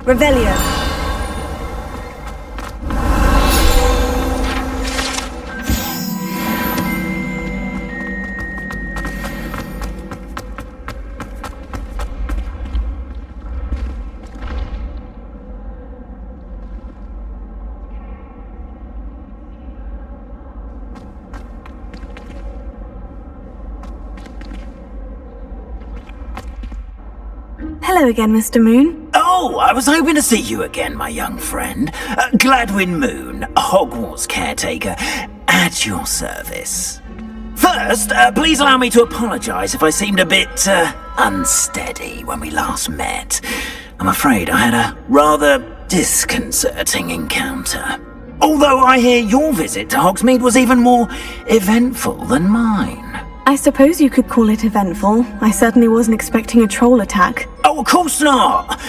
Revelio. Hello again, Mr. Moon. Oh, I was hoping to see you again, my young friend. Gladwin Moon, Hogwarts caretaker, at your service. First, please allow me to apologise if I seemed a bit, unsteady when we last met. I'm afraid I had a rather disconcerting encounter. Although I hear your visit to Hogsmeade was even more eventful than mine. I suppose you could call it eventful. I certainly wasn't expecting a troll attack. Oh, of course not.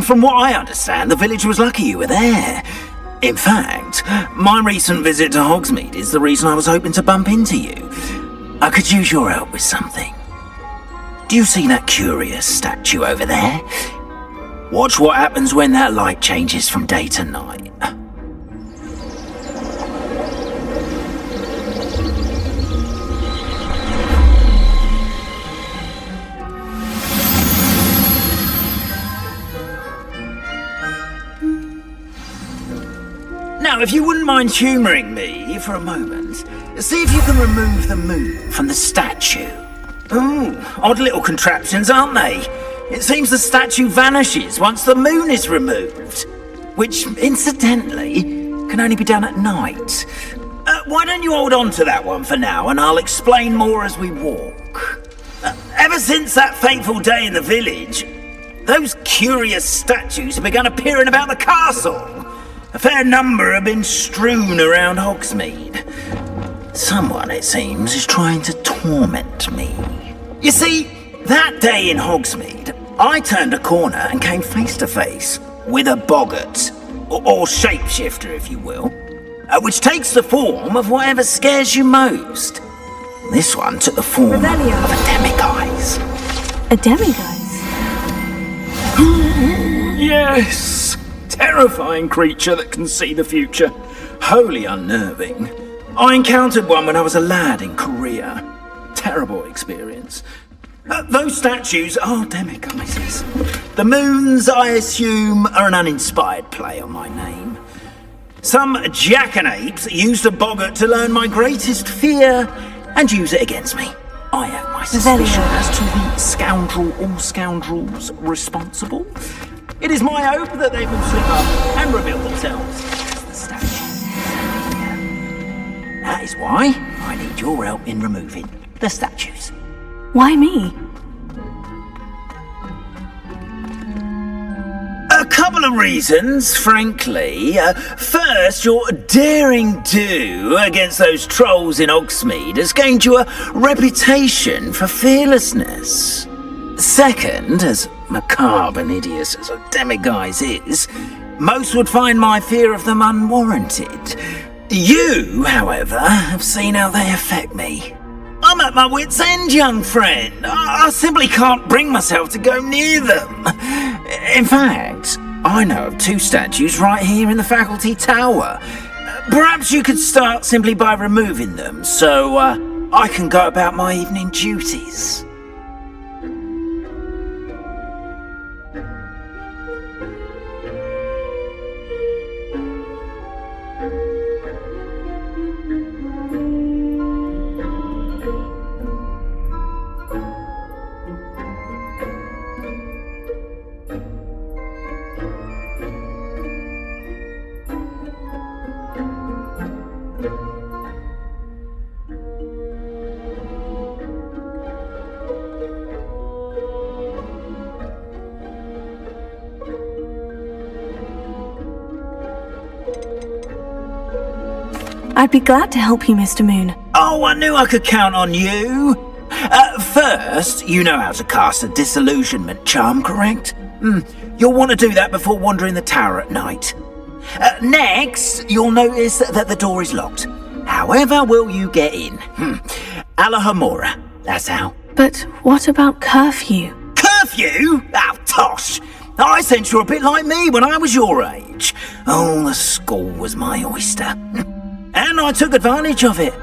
From what I understand, the village was lucky you were there. In fact, my recent visit to Hogsmeade is the reason I was hoping to bump into you. I could use your help with something. Do you see that curious statue over there? Watch what happens when that light changes from day to night. Now, if you wouldn't mind humouring me for a moment, see if you can remove the moon from the statue. Ooh, odd little contraptions, aren't they? It seems the statue vanishes once the moon is removed, which, incidentally, can only be done at night. Why don't you hold on to that one for now, and I'll explain more as we walk. Ever since that fateful day in the village, those curious statues have begun appearing about the castle. A fair number have been strewn around Hogsmeade. Someone, it seems, is trying to torment me. You see, that day in Hogsmeade, I turned a corner and came face to face with a boggart, or shapeshifter, if you will, which takes the form of whatever scares you most. This one took the form Revelio. of a demiguise. A demiguise? Yes! Terrifying creature that can see the future. Wholly unnerving. I encountered one when I was a lad in Korea. Terrible experience. Those statues are demiguises. The moons, I assume, are an uninspired play on my name. Some jackanapes used a boggart to learn my greatest fear and use it against me. I have my suspicion as to the scoundrel or scoundrels responsible. It is my hope that they will slip up and reveal themselves as the statues. That is why I need your help in removing the statues. Why me? A couple of reasons, frankly. First, your daring do against those trolls in Hogsmeade has gained you a reputation for fearlessness. Second, as macabre and hideous as a demiguise is, most would find my fear of them unwarranted. You, however, have seen how they affect me. I'm at my wit's end, young friend. I simply can't bring myself to go near them. In fact, I know of two statues right here in the faculty tower. Perhaps you could start simply by removing them, so I can go about my evening duties. I'd be glad to help you, Mr. Moon. Oh, I knew I could count on you. First, you know how to cast a disillusionment charm, correct? You'll want to do that before wandering the tower at night. Next, you'll notice that the door is locked. However will you get in? Alahomora, that's how. But what about curfew? Curfew? Oh, tosh! I sense you're a bit like me when I was your age. Oh, the school was my oyster. And I took advantage of it.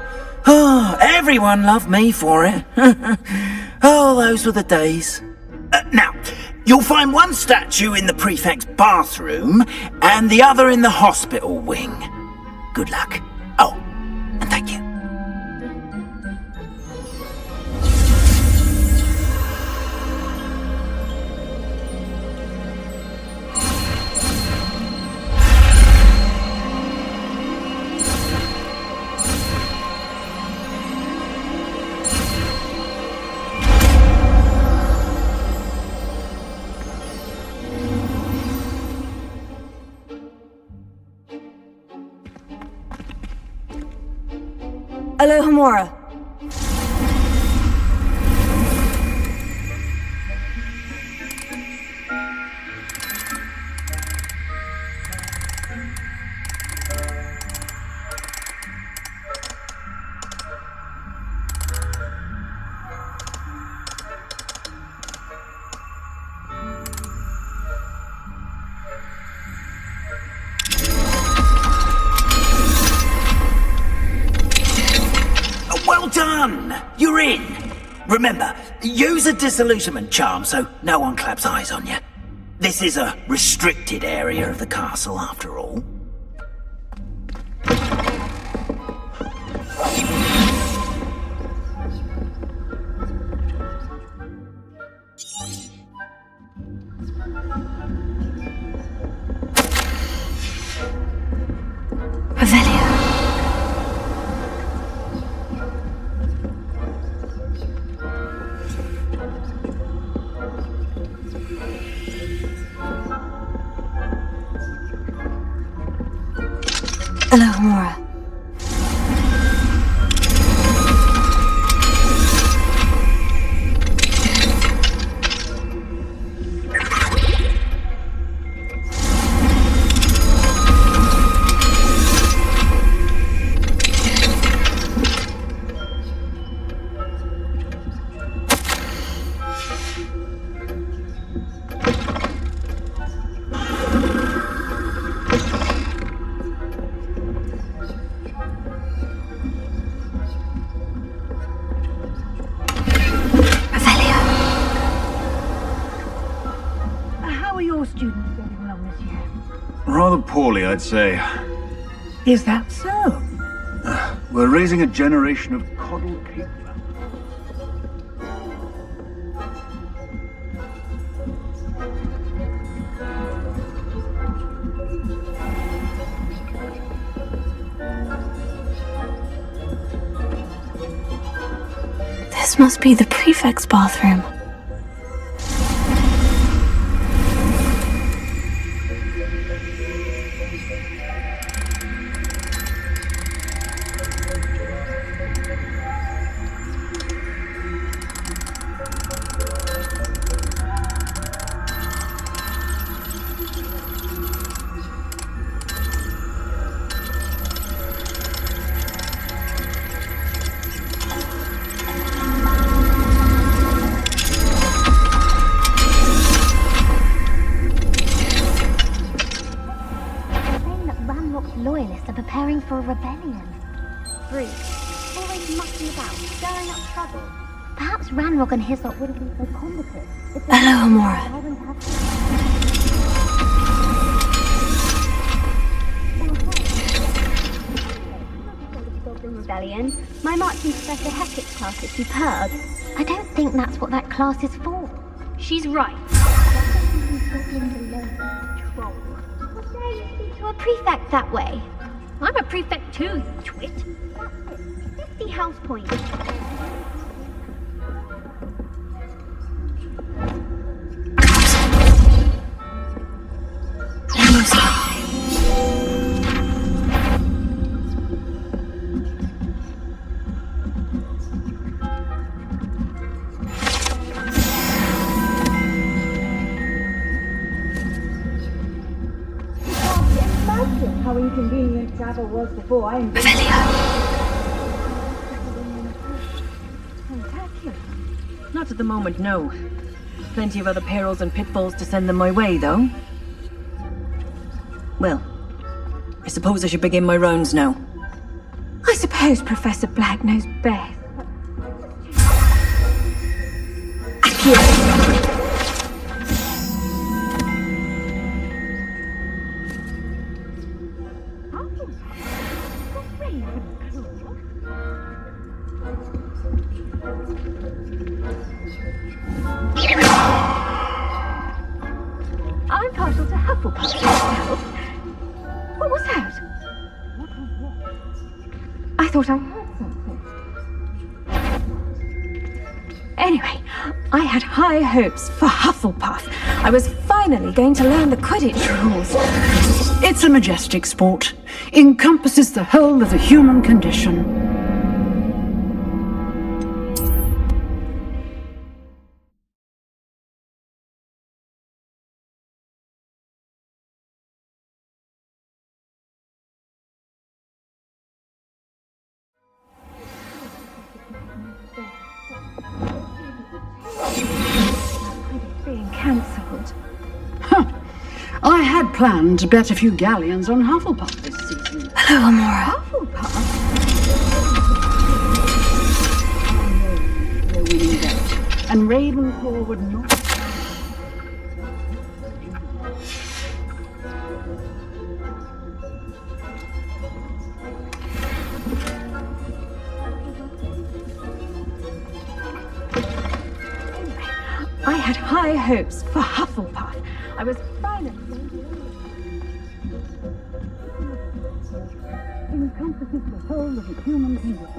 Oh, everyone loved me for it. Oh, those were the days. Now, you'll find one statue in the prefect's bathroom and the other in the hospital wing. Good luck. Oh, and thank you. Alohomora. Done! You're in! Remember, use a disillusionment charm so no one claps eyes on you. This is a restricted area of the castle, after all. Alohomora. Students getting along this year? Rather poorly, I'd say. Is that so? We're raising a generation of coddle cake fans. This must be the prefect's bathroom. Loyalists are preparing for a rebellion. Freaks, always mucking about, stirring up trouble. Perhaps Ranrock and his lot wouldn't be so competent. Alohomora. Rebellion. My marching Professor Hecat's class is superb. I don't think that's what that class is for. She's right. To a prefect that way. I'm a prefect too, you twit. That's it. 50 house points. How inconvenient travel was before I Not at the moment, no. plenty of other perils and pitfalls to send them my way, though. Well, I suppose I should begin my rounds now. I suppose Professor Black knows best. I'm partial to Hufflepuff. What was that? I thought I heard something. Anyway, I had high hopes for Hufflepuff. I was finally going to learn the Quidditch rules. It's a majestic sport. Encompasses the whole of the human condition. Being cancelled. I had planned to bet a few galleons on Hufflepuff this season. Hello, Amora. Their winning bet. And Ravenclaw would not. I had high hopes for Hufflepuff. I was finally Encompasses the whole of the human condition.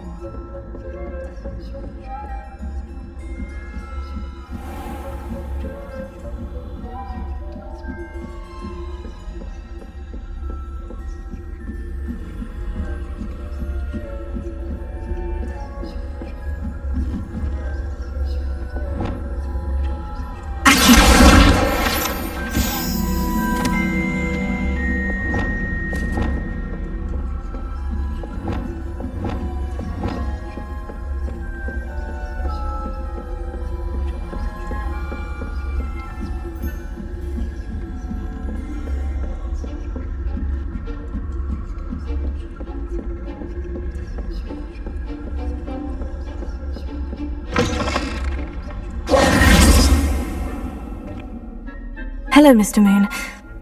Hello, Mr. Moon.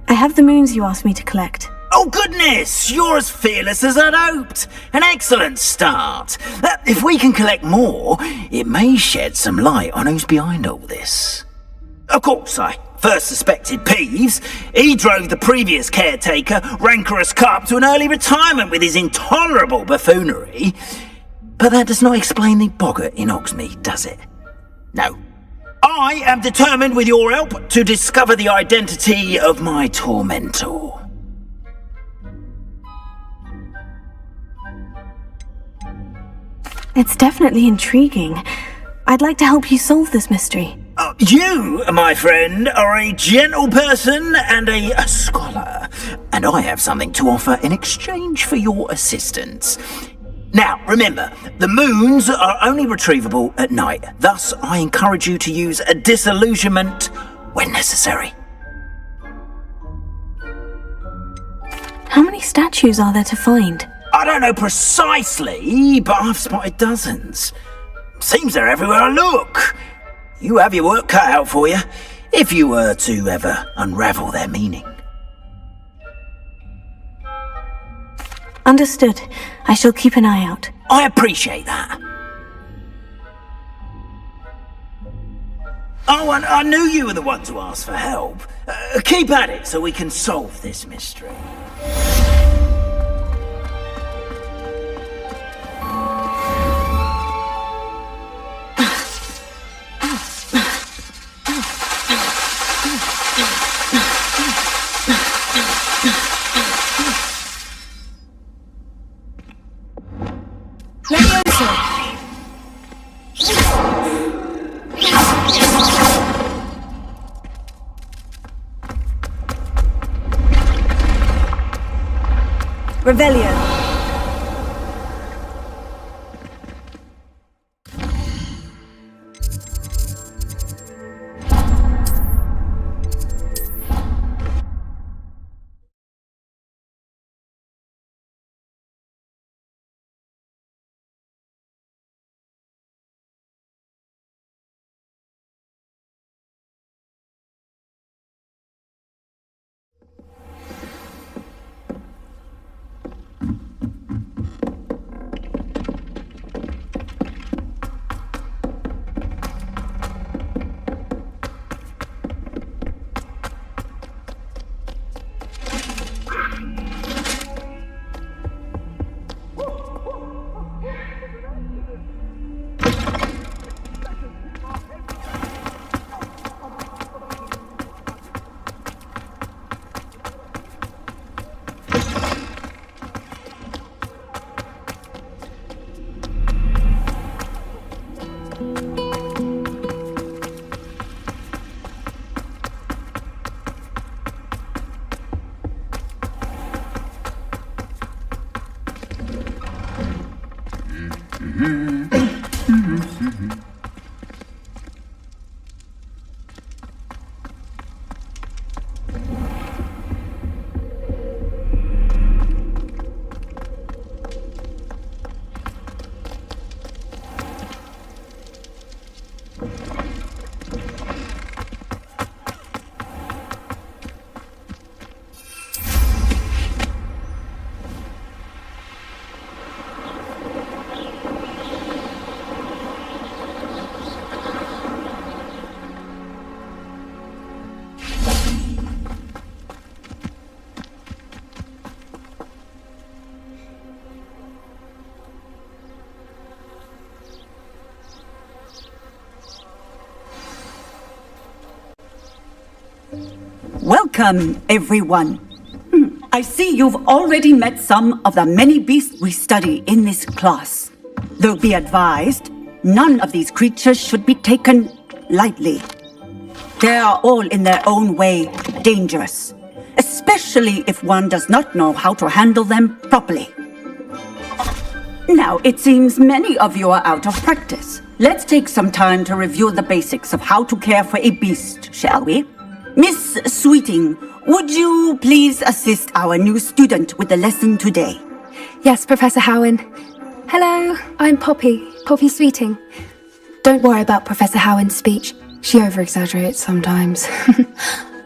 I have the moons you asked me to collect. Oh goodness, you're as fearless as I'd hoped. An excellent start. If we can collect more, it may shed some light on who's behind all this. Of course, I first suspected Peeves. He drove the previous caretaker, Rancorous Carp, to an early retirement with his intolerable buffoonery. But that does not explain the boggart in Hogsmeade, does it? No. I am determined, with your help, to discover the identity of my tormentor. It's definitely intriguing. I'd like to help you solve this mystery. You, my friend, are a gentle person and a scholar, and I have something to offer in exchange for your assistance. Now, remember, the moons are only retrievable at night. Thus, I encourage you to use a disillusionment when necessary. How many statues are there to find? I don't know precisely, but I've spotted dozens. Seems they're everywhere I look. You have your work cut out for you, if you were to ever unravel their meaning. Understood. I shall keep an eye out. I appreciate that. Oh, and I knew you were the one to ask for help. Keep at it so we can solve this mystery. Revelio. Welcome, everyone. I see you've already met some of the many beasts we study in this class. Though be advised, none of these creatures should be taken lightly. They are all in their own way dangerous, especially if one does not know how to handle them properly. Now, it seems many of you are out of practice. Let's take some time to review the basics of how to care for a beast, shall we? Miss Sweeting, would you please assist our new student with the lesson today? Yes, Professor Howen. Hello, I'm Poppy Sweeting. Don't worry about Professor Howen's speech. She over-exaggerates sometimes.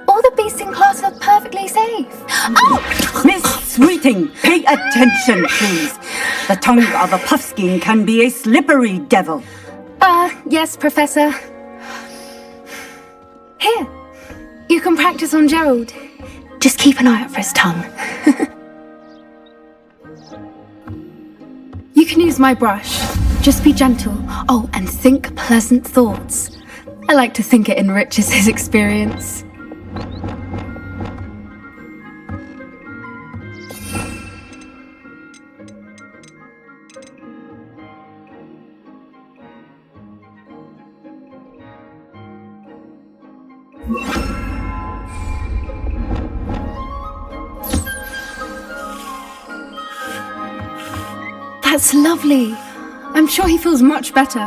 All the beasts in class are perfectly safe. Oh! Miss Sweeting, pay attention, please. The tongue of a puffskein can be a slippery devil. Yes, Professor. Here, you can practice on Gerald. Just keep an eye out for his tongue. You can use my brush. Just be gentle. Oh, and think pleasant thoughts. I like to think it enriches his experience. That's lovely. I'm sure he feels much better.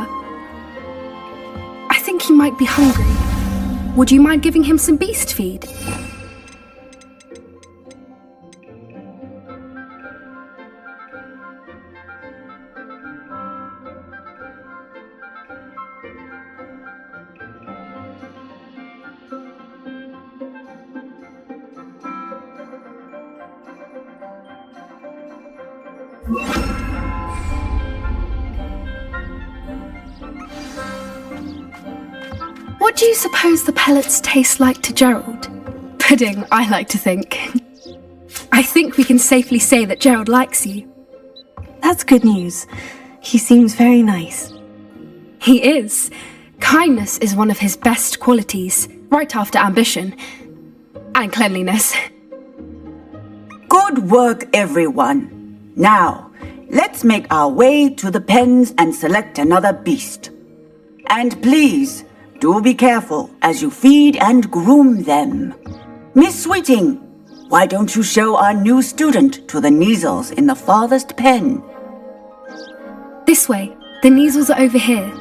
I think he might be hungry. Would you mind giving him some beast feed? What do you suppose the pellets taste like to Gerald? Pudding, I like to think. I think we can safely say that Gerald likes you. That's good news. He seems very nice. He is. Kindness is one of his best qualities, right after ambition. And cleanliness. Good work, everyone. Now, let's make our way to the pens and select another beast. And please, do be careful as you feed and groom them. Miss Sweeting, why don't you show our new student to the Neasels in the farthest pen? This way. The Neasels are over here.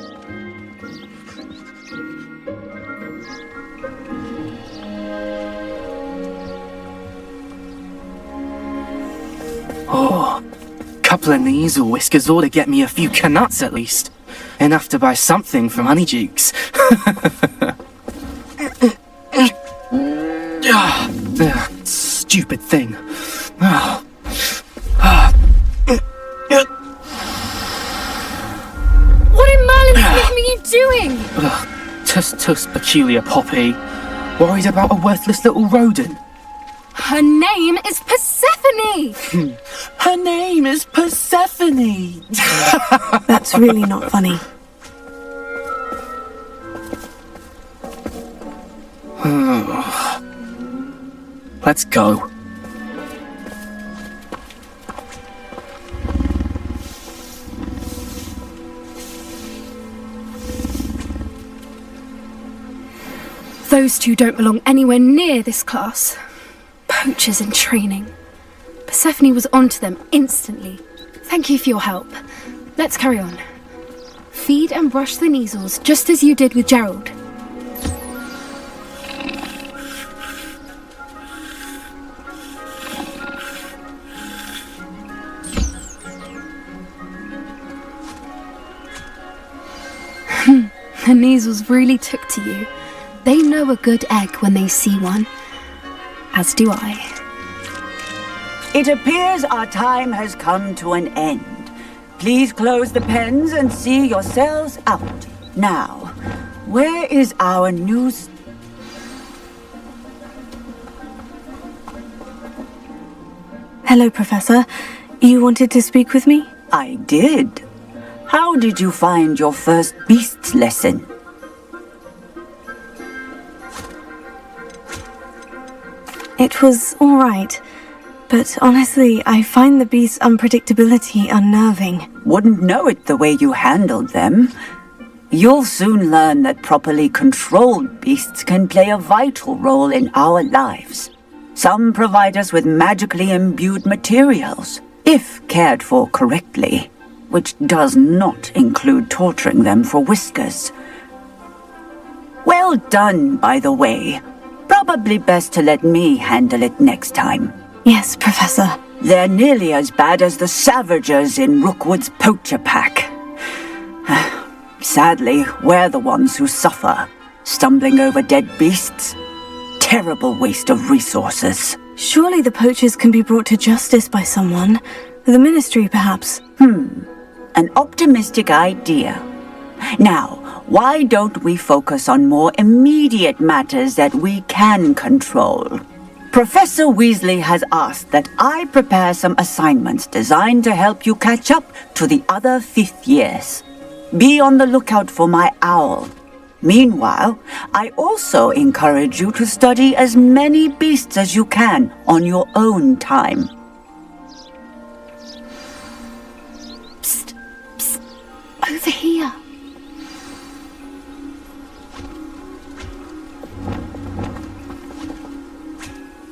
Oh, couple of Neasel whiskers ought to get me a few canuts at least. Enough to buy something from Honeydukes. Stupid thing. What in Merlin's name are you doing? Tuss peculiar Poppy. Worried about a worthless little rodent. Her name is Persephone! Her name is Persephone! That's really not funny. Let's go. Those two don't belong anywhere near this class. Poachers in training. Persephone was onto them instantly. Thank you for your help. Let's carry on. Feed and brush the Neasels just as you did with Gerald. The Neasels really took to you. They know a good egg when they see one. As do I. It appears our time has come to an end. Please close the pens and see yourselves out. Now, where is our new... Hello, Professor. You wanted to speak with me? I did. How did you find your first beasts lesson? It was alright. But honestly, I find the beast's unpredictability unnerving. Wouldn't know it the way you handled them. You'll soon learn that properly controlled beasts can play a vital role in our lives. Some provide us with magically imbued materials, if cared for correctly, which does not include torturing them for whiskers. Well done, by the way. Probably best to let me handle it next time. Yes, Professor. They're nearly as bad as the Savagers in Rookwood's poacher pack. Sadly, we're the ones who suffer, stumbling over dead beasts. Terrible waste of resources. Surely the poachers can be brought to justice by someone. The Ministry, perhaps. An optimistic idea. Now, why don't we focus on more immediate matters that we can control? Professor Weasley has asked that I prepare some assignments designed to help you catch up to the other 5th years. Be on the lookout for my owl. Meanwhile, I also encourage you to study as many beasts as you can on your own time. Psst, psst, over here.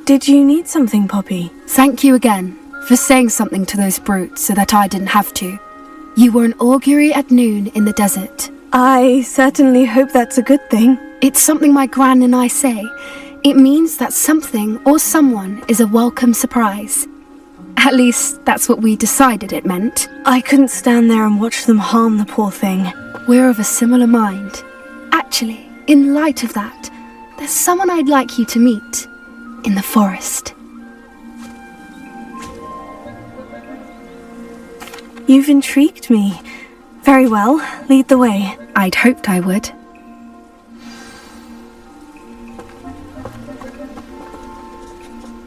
Did you need something, Poppy? Thank you again for saying something to those brutes so that I didn't have to. You were an augury at noon in the desert. I certainly hope that's a good thing. It's something my gran and I say. It means that something or someone is a welcome surprise. At least, that's what we decided it meant. I couldn't stand there and watch them harm the poor thing. We're of a similar mind. Actually, in light of that, there's someone I'd like you to meet. In the forest. You've intrigued me. Very well, lead the way. I'd hoped I would.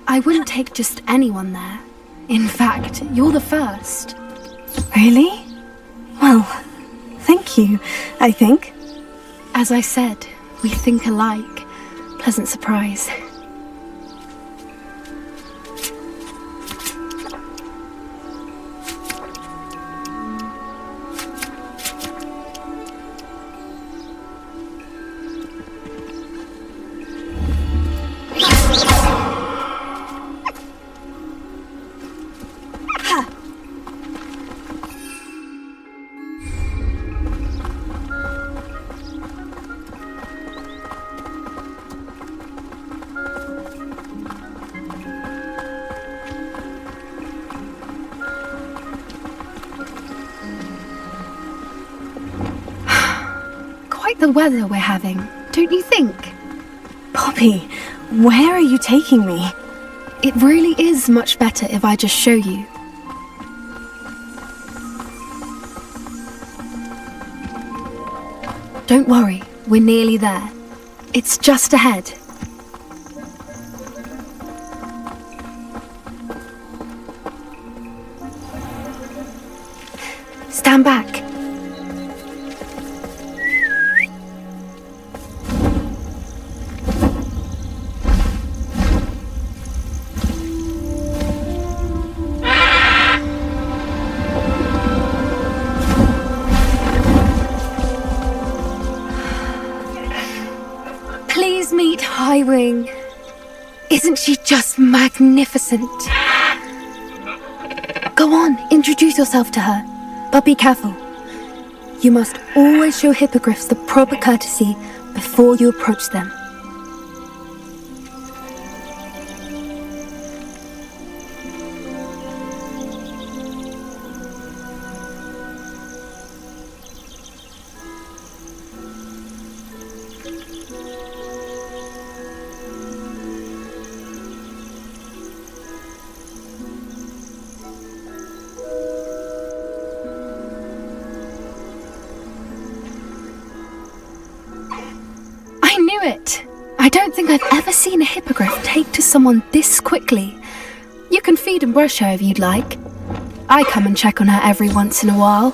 I wouldn't take just anyone there. In fact, you're the first. Really? Well, thank you, I think. As I said, we think alike. Pleasant surprise. Quite the weather we're having, don't you think? Poppy, where are you taking me? It really is much better if I just show you. Don't worry, we're nearly there. It's just ahead. Stand back. Please meet Highwing. Isn't she just magnificent? Go on, introduce yourself to her, but be careful. You must always show hippogriffs the proper courtesy before you approach them. I don't think I've ever seen a hippogriff take to someone this quickly. You can feed and brush her if you'd like. I come and check on her every once in a while.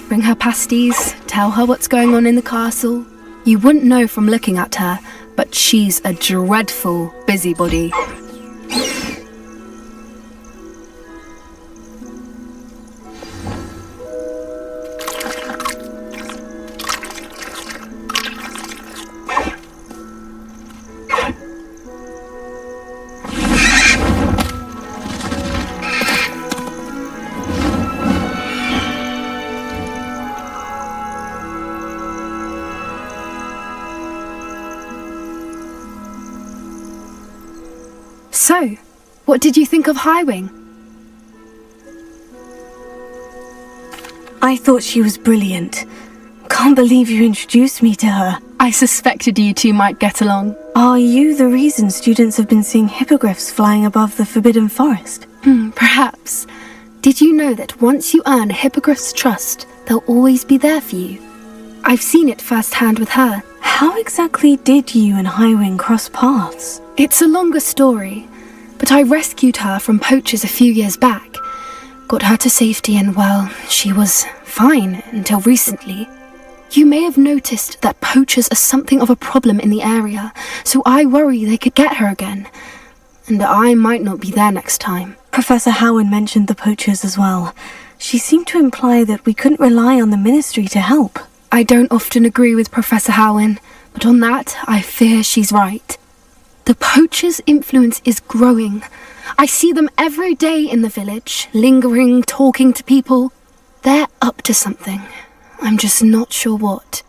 Bring her pasties, tell her what's going on in the castle. You wouldn't know from looking at her, but she's a dreadful busybody. So, what did you think of Highwing? I thought she was brilliant. Can't believe you introduced me to her. I suspected you two might get along. Are you the reason students have been seeing hippogriffs flying above the Forbidden Forest? Perhaps. Did you know that once you earn a hippogriff's trust, they'll always be there for you? I've seen it firsthand with her. How exactly did you and Highwing cross paths? It's a longer story, but I rescued her from poachers a few years back. Got her to safety and, well, she was fine until recently. You may have noticed that poachers are something of a problem in the area, so I worry they could get her again. And I might not be there next time. Professor Howin mentioned the poachers as well. She seemed to imply that we couldn't rely on the Ministry to help. I don't often agree with Professor Howin, but on that, I fear she's right. The poachers' influence is growing. I see them every day in the village, lingering, talking to people. They're up to something. I'm just not sure what.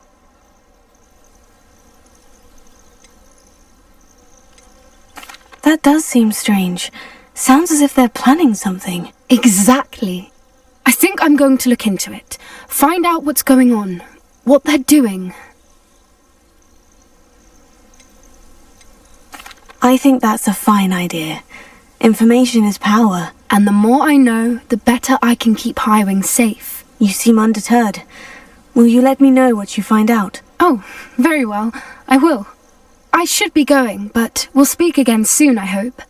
That does seem strange. Sounds as if they're planning something. Exactly. I think I'm going to look into it. Find out what's going on. What they're doing. I think that's a fine idea. Information is power. And the more I know, the better I can keep Highwing safe. You seem undeterred. Will you let me know what you find out? Oh, very well. I will. I should be going, but we'll speak again soon, I hope.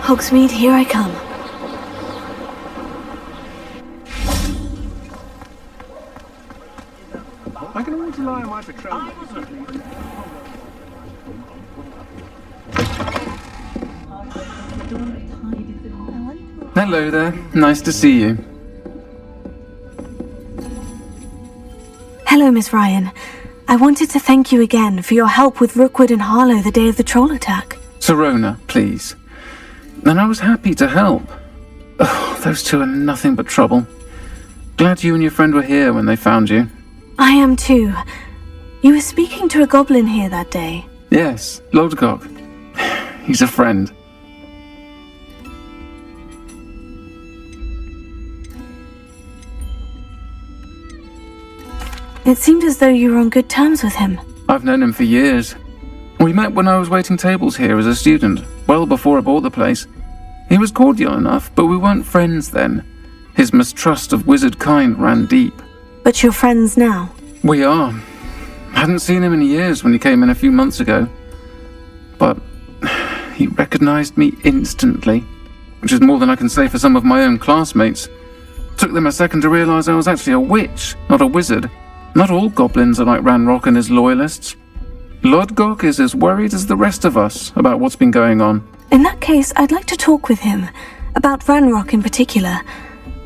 Hogsmeade, here I come. I can always rely on my patrol. Hello there. Nice to see you. Hello, Miss Ryan. I wanted to thank you again for your help with Rookwood and Harlow the day of the troll attack. Serona, please. And I was happy to help. Oh, those two are nothing but trouble. Glad you and your friend were here when they found you. I am too. You were speaking to a goblin here that day. Yes, Lodgok. He's a friend. It seemed as though you were on good terms with him. I've known him for years. We met when I was waiting tables here as a student, well before I bought the place. He was cordial enough, but we weren't friends then. His mistrust of wizard kind ran deep. But you're friends now? We are. Hadn't seen him in years when he came in a few months ago. But he recognized me instantly, which is more than I can say for some of my own classmates. Took them a second to realise I was actually a witch, not a wizard. Not all goblins are like Ranrock and his loyalists. Lodgok is as worried as the rest of us about what's been going on. In that case, I'd like to talk with him. About Ranrock in particular.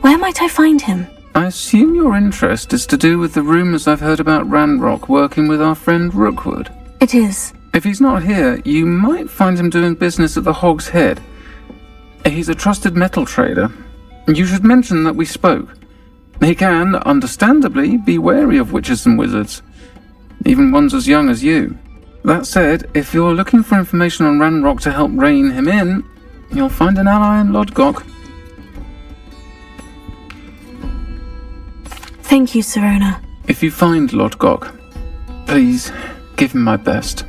Where might I find him? I assume your interest is to do with the rumours I've heard about Ranrock working with our friend Rookwood. It is. If he's not here, you might find him doing business at the Hog's Head. He's a trusted metal trader. You should mention that we spoke. He can, understandably, be wary of witches and wizards, even ones as young as you. That said, if you're looking for information on Ranrock to help rein him in, you'll find an ally in Lodgok. Thank you, Serona. If you find Lodgok, please give him my best.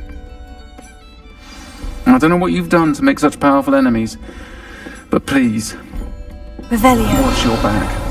I don't know what you've done to make such powerful enemies, but please, Revelio. watch your back.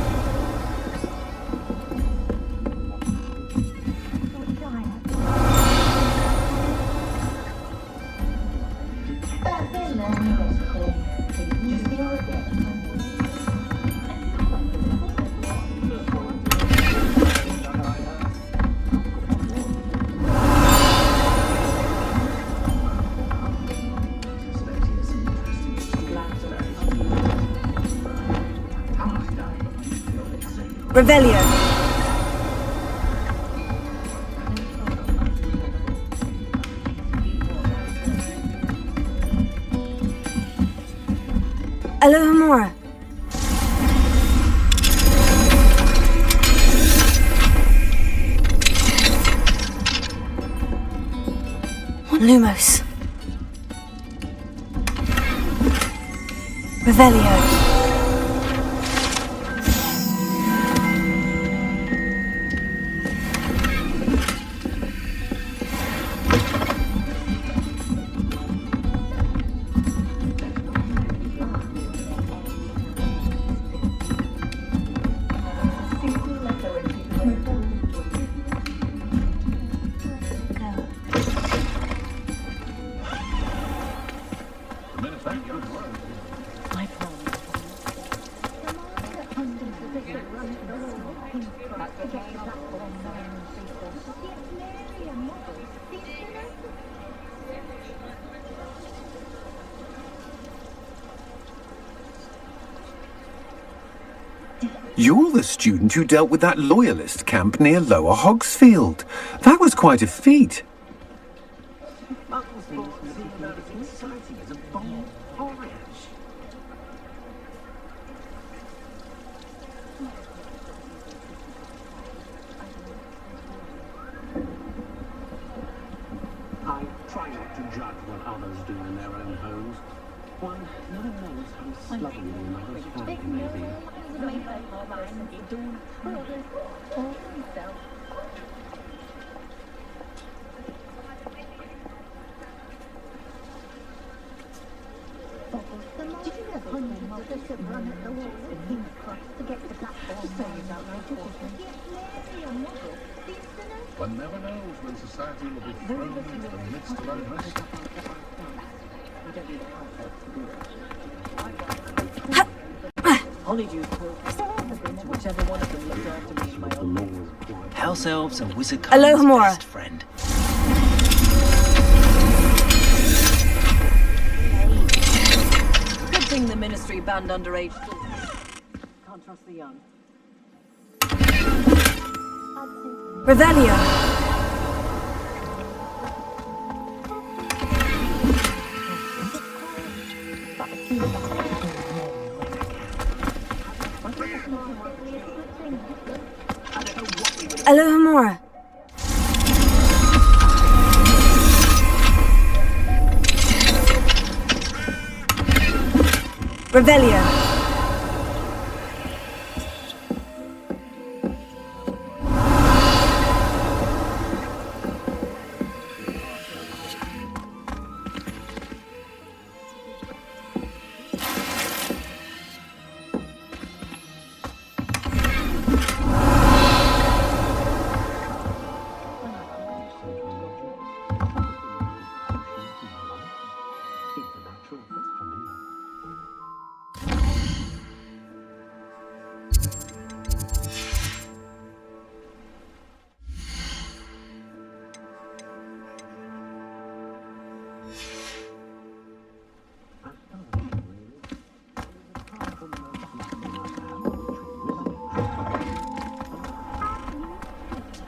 Revelio. Alohomora. Lumos. Revelio. You're the student who dealt with that loyalist camp near Lower Hogsfield. That was quite a feat. I try not to judge what others do in their own homes. One never knows how slovenly another's family may be. One never knows when society will be thrown into the midst of unrest. Honeydew whichever one of them looked after me in my old House elves and wizard Alohomora. best friend. Good thing the ministry banned underage. Can't trust the young. Revelio. Alohomora. Revelio.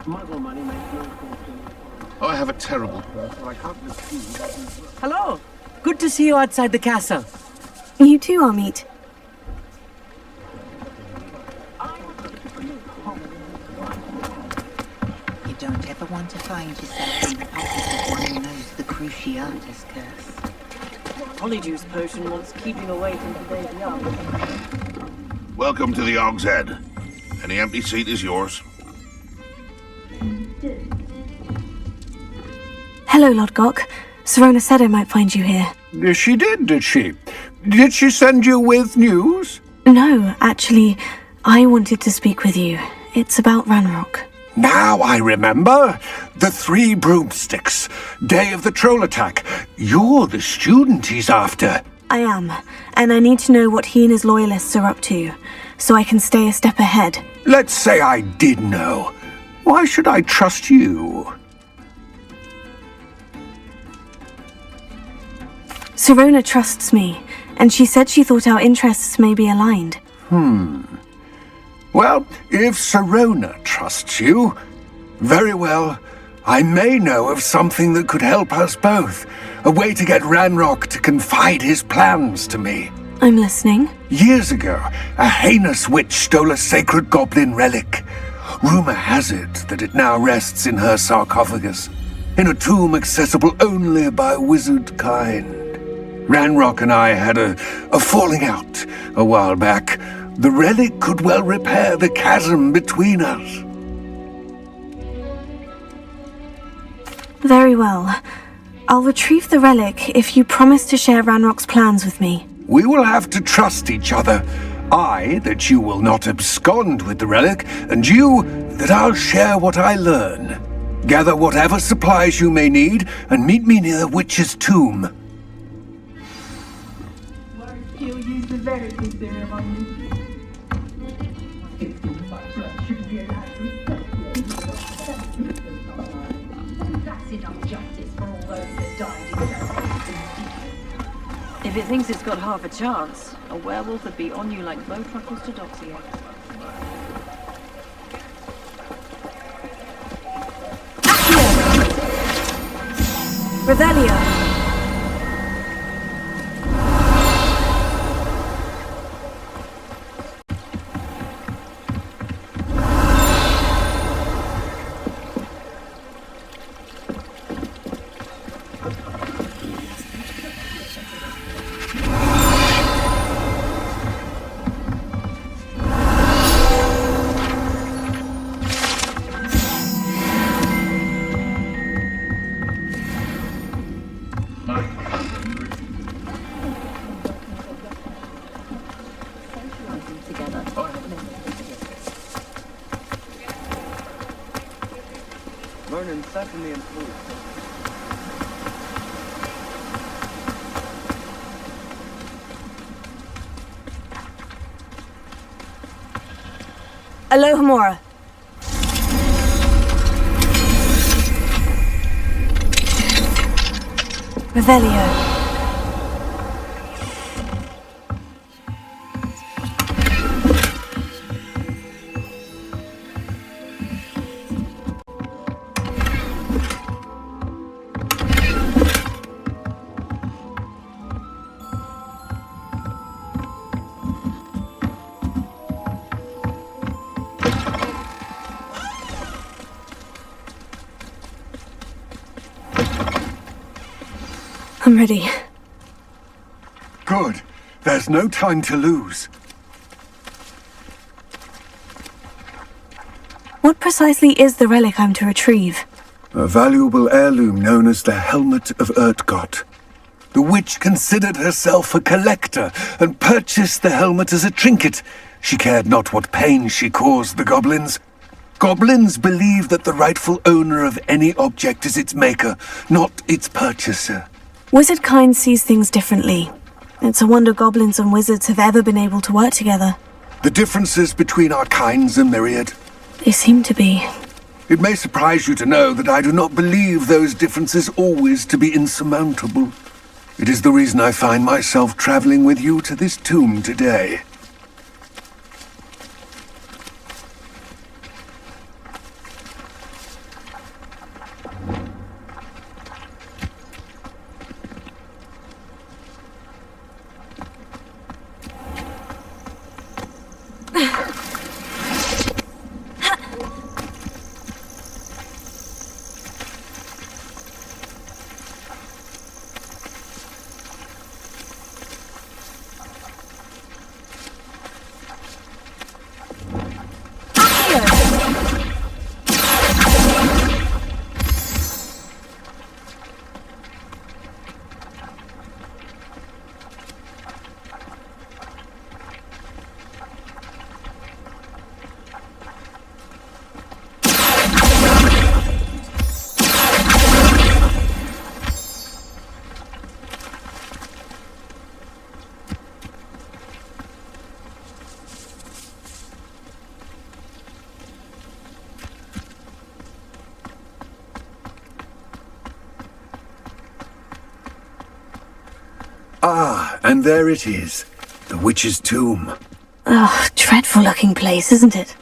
Muzzle money makes no fortune. I have a terrible purse, and I can't refuse. Hello. Good to see you outside the castle. You too, Amit. You don't ever want to find yourself in the pocket of one who knows the Cruciatus curse. Polyjuice potion wants keeping away from today's young. Welcome to the Og's Head. Any empty seat is yours. Hello, Lodgok. Sirona said I might find you here. She did she? Did she send you with news? No, actually, I wanted to speak with you. It's about Ranrock. Now I remember. The 3 broomsticks. Day of the troll attack. You're the student he's after. I am, and I need to know what he and his loyalists are up to, so I can stay a step ahead. Let's say I did know. Why should I trust you? Sirona trusts me, and she said she thought our interests may be aligned. Well, if Sirona trusts you, very well. I may know of something that could help us both. A way to get Ranrock to confide his plans to me. I'm listening. Years ago, a heinous witch stole a sacred goblin relic. Rumor has it that it now rests in her sarcophagus, in a tomb accessible only by wizard kind. Ranrock and I had a falling out a while back. The relic could well repair the chasm between us. Very well. I'll retrieve the relic if you promise to share Ranrock's plans with me. We will have to trust each other. I, that you will not abscond with the relic, and you, that I'll share what I learn. Gather whatever supplies you may need, and meet me near the witch's tomb. He'll use the verity serum on you. That's enough justice for all those that died in If it thinks it's got half a chance, a werewolf would be on you like bow truckles to Doxia. Revelio! Learning certainly improved. Alohomora. Revelio. I'm ready. Good. There's no time to lose. What precisely is the relic I'm to retrieve? A valuable heirloom known as the Helmet of Urtgot. The witch considered herself a collector and purchased the helmet as a trinket. She cared not what pain she caused the goblins. Goblins believe that the rightful owner of any object is its maker, not its purchaser. Wizard kind sees things differently. It's a wonder goblins and wizards have ever been able to work together. The differences between our kinds are myriad. They seem to be. It may surprise you to know that I do not believe those differences always to be insurmountable. It is the reason I find myself traveling with you to this tomb today. And there it is, the witch's tomb. Oh, dreadful looking place, isn't it?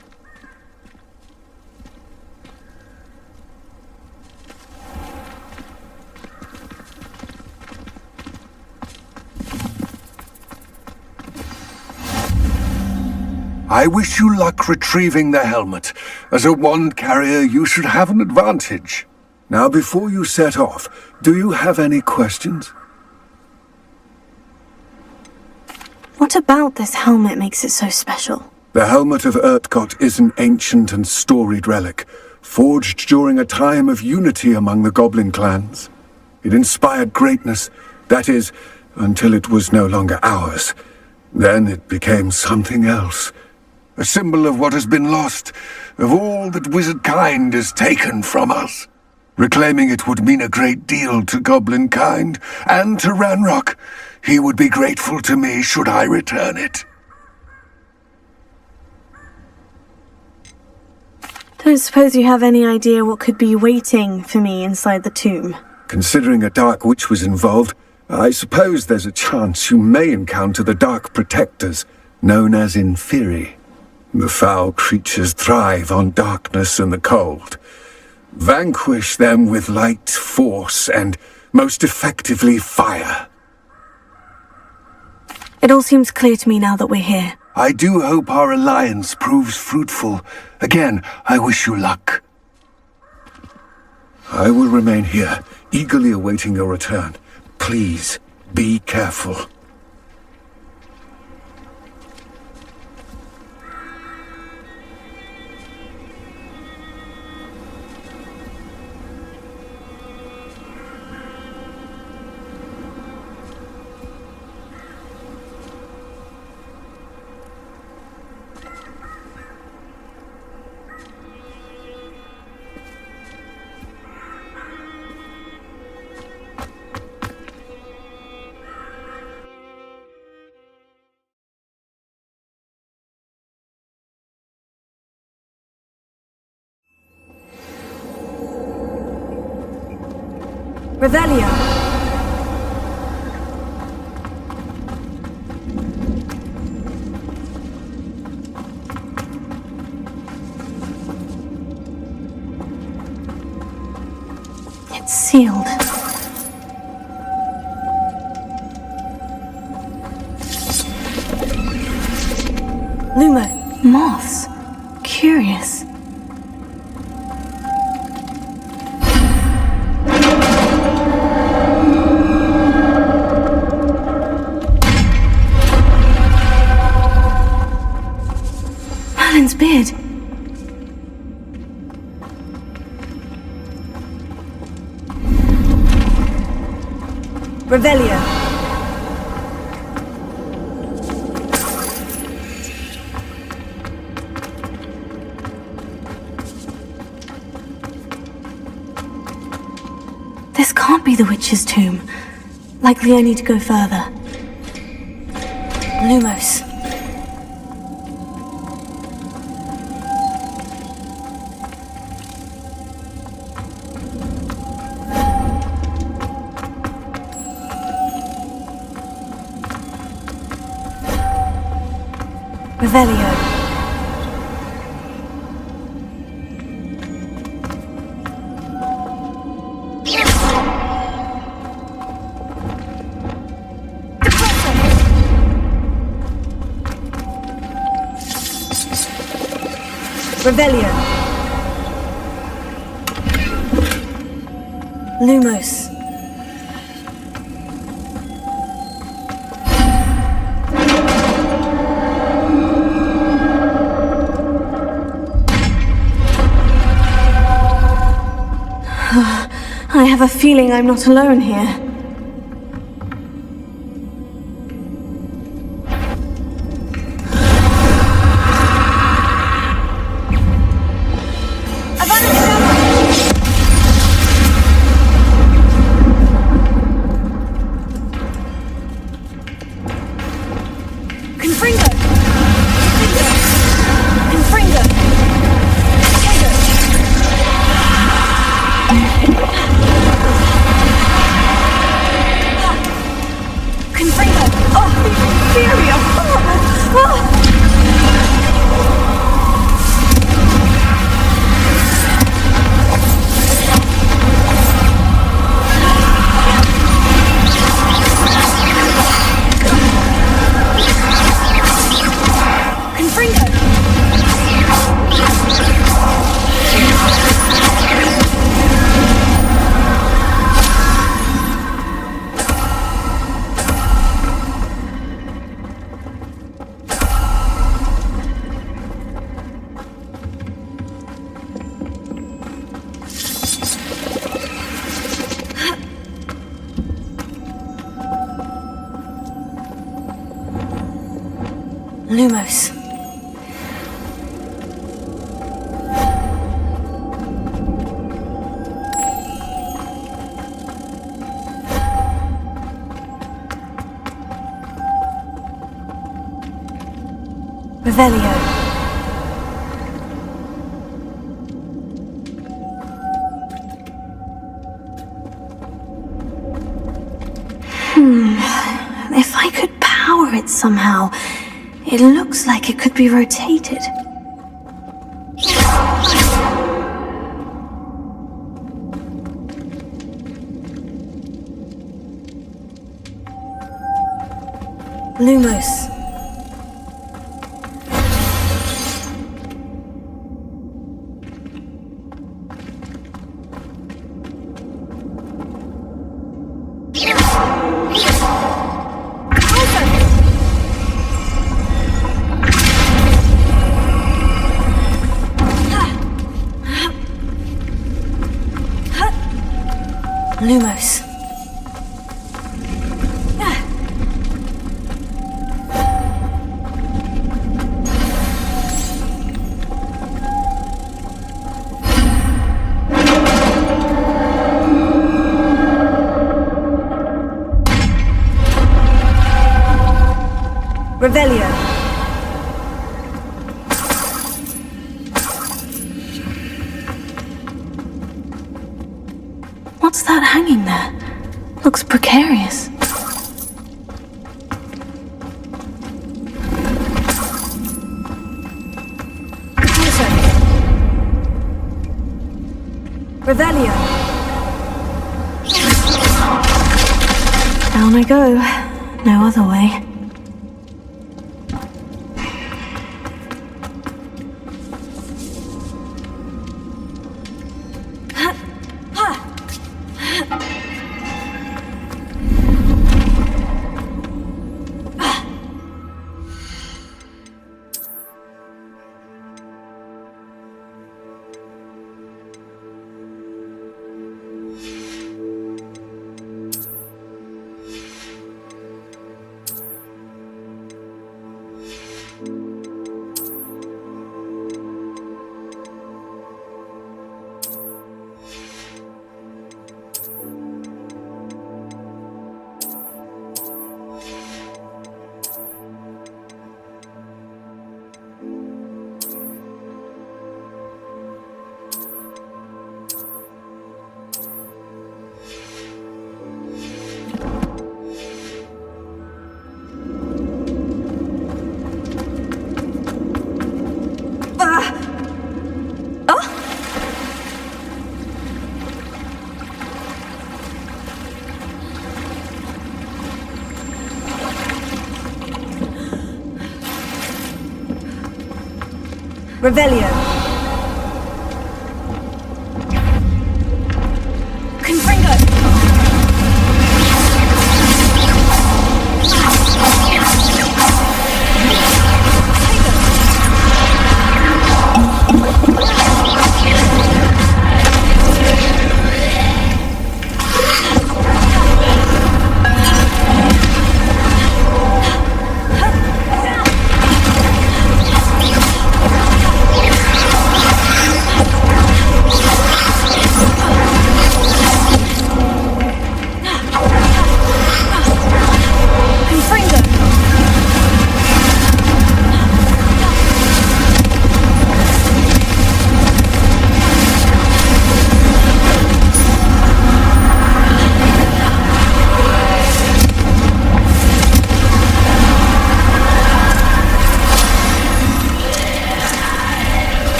I wish you luck retrieving the helmet. As a wand carrier, you should have an advantage. Now, before you set off, do you have any questions? What about this helmet makes it so special? The helmet of Urtkot is an ancient and storied relic, forged during a time of unity among the goblin clans. It inspired greatness, that is, until it was no longer ours. Then it became something else. A symbol of what has been lost, of all that wizard kind is taken from us. Reclaiming it would mean a great deal to goblin kind, and to Ranrock. He would be grateful to me should I return it. Don't suppose you have any idea what could be waiting for me inside the tomb? Considering a dark witch was involved, I suppose there's a chance you may encounter the Dark Protectors, known as Inferi. The foul creatures thrive on darkness and the cold. Vanquish them with light, force, and most effectively fire. It all seems clear to me now that we're here. I do hope our alliance proves fruitful. Again, I wish you luck. I will remain here, eagerly awaiting your return. Please, be careful. Revelio! It's sealed. Lumo, moths. Curious. Merlin's beard. Revelio. This can't be the witch's tomb. Likely I need to go further. Lumos. Revelio. Revelio. Lumos. I have a feeling I'm not alone here. Lumos. Revelio. If I could power it somehow, it looks like it could be rotated. Lumos. Lumos. Revelio. What's that hanging there? Looks precarious. Revelio. Down I go. No other way. Revelio. Confringo.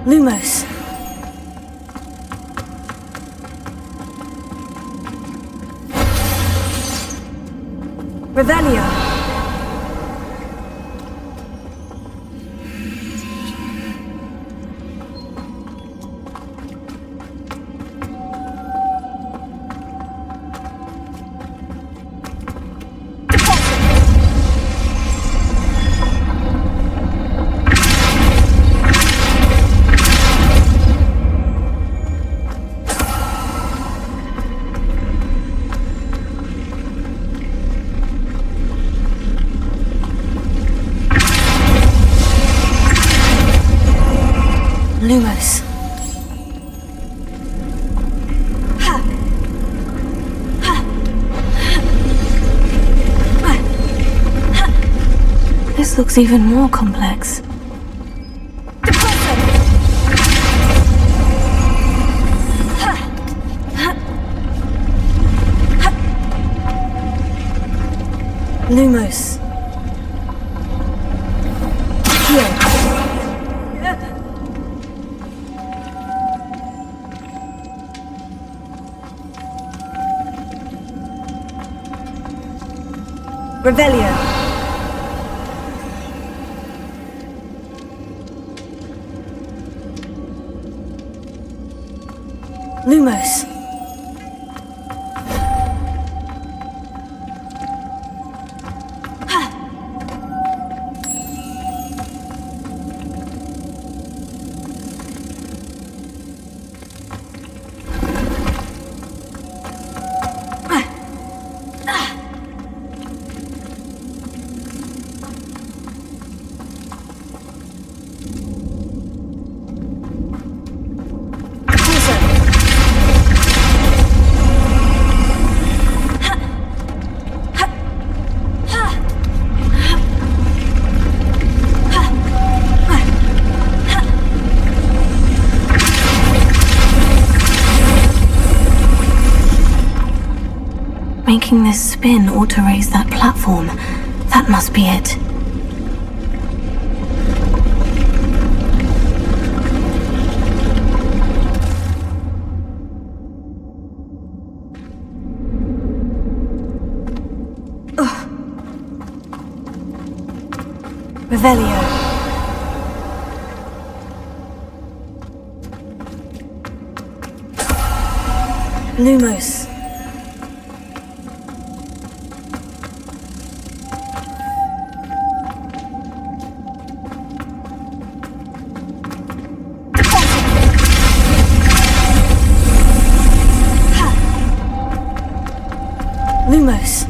Lumos. Revelio. Lumos. This looks even more complex. Lumos. Here. Revelio. Lumos. Making this spin ought to raise that platform. That must be it. Ugh. Revelio. Lumos. Lumos.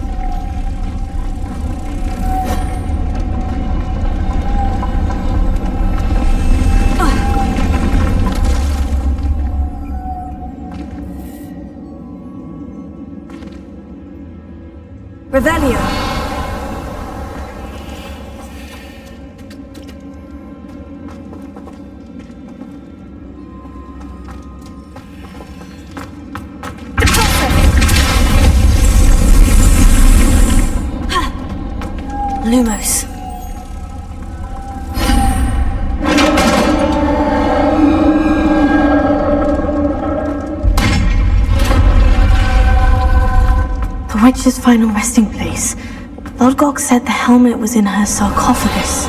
Revelio. Lumos. The witch's final resting place. Lodgok said the helmet was in her sarcophagus.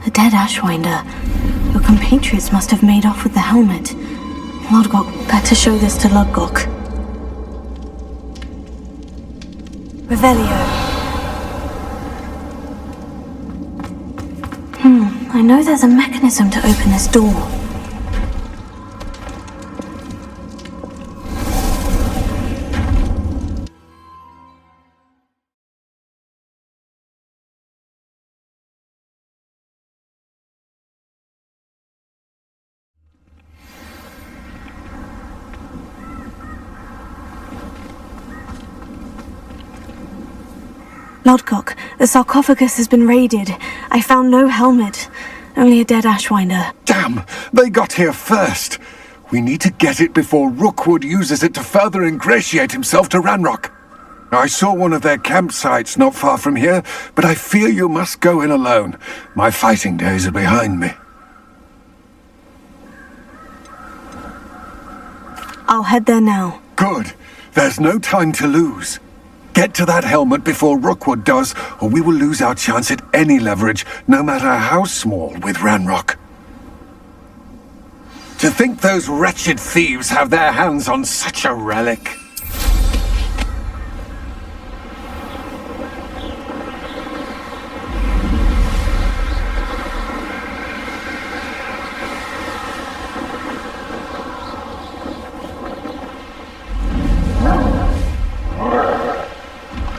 A dead Ashwinder. Your compatriots must have made off with the helmet. Lodgok, better show this to Lodgok. Revelio. I know there's a mechanism to open this door. Lodgok, the sarcophagus has been raided. I found no helmet, only a dead Ashwinder. Damn! They got here first! We need to get it before Rookwood uses it to further ingratiate himself to Ranrock. I saw one of their campsites not far from here, but I fear you must go in alone. My fighting days are behind me. I'll head there now. Good. There's no time to lose. Get to that helmet before Rookwood does, or we will lose our chance at any leverage, no matter how small, with Ranrock. To think those wretched thieves have their hands on such a relic.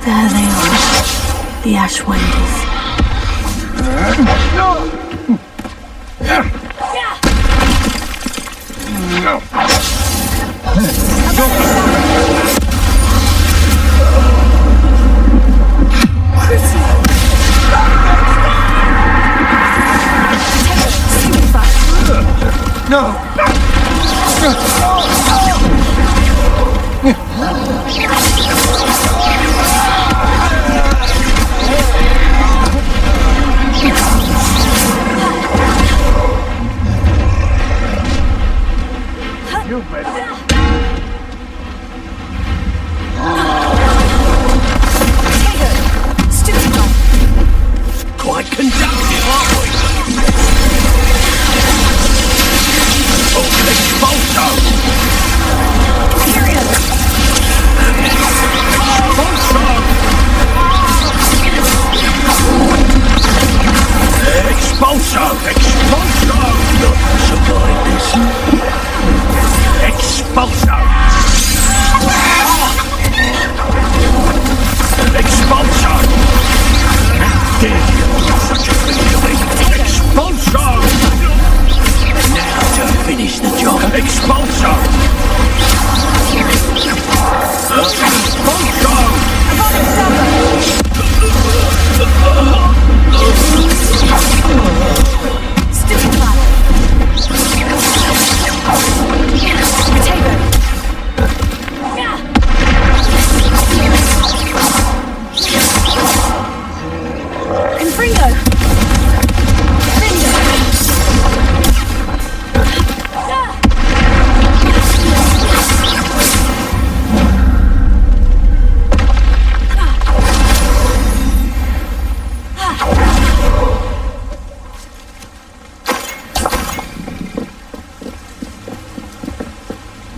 There they are, the Ashwinders. Quite conductive, aren't we? Oh, Expulso! Expulso! Expulso! Survive this. Expulso! Expulso! How dare you do such a thing to me? Expulso! Now to finish the job. Expulso!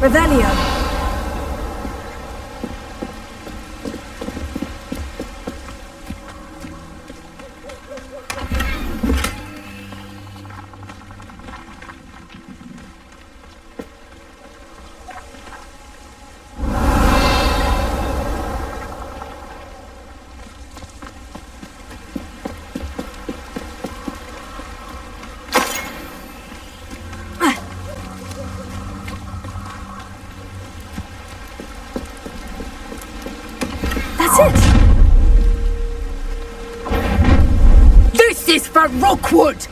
Revelio. This is for Rookwood!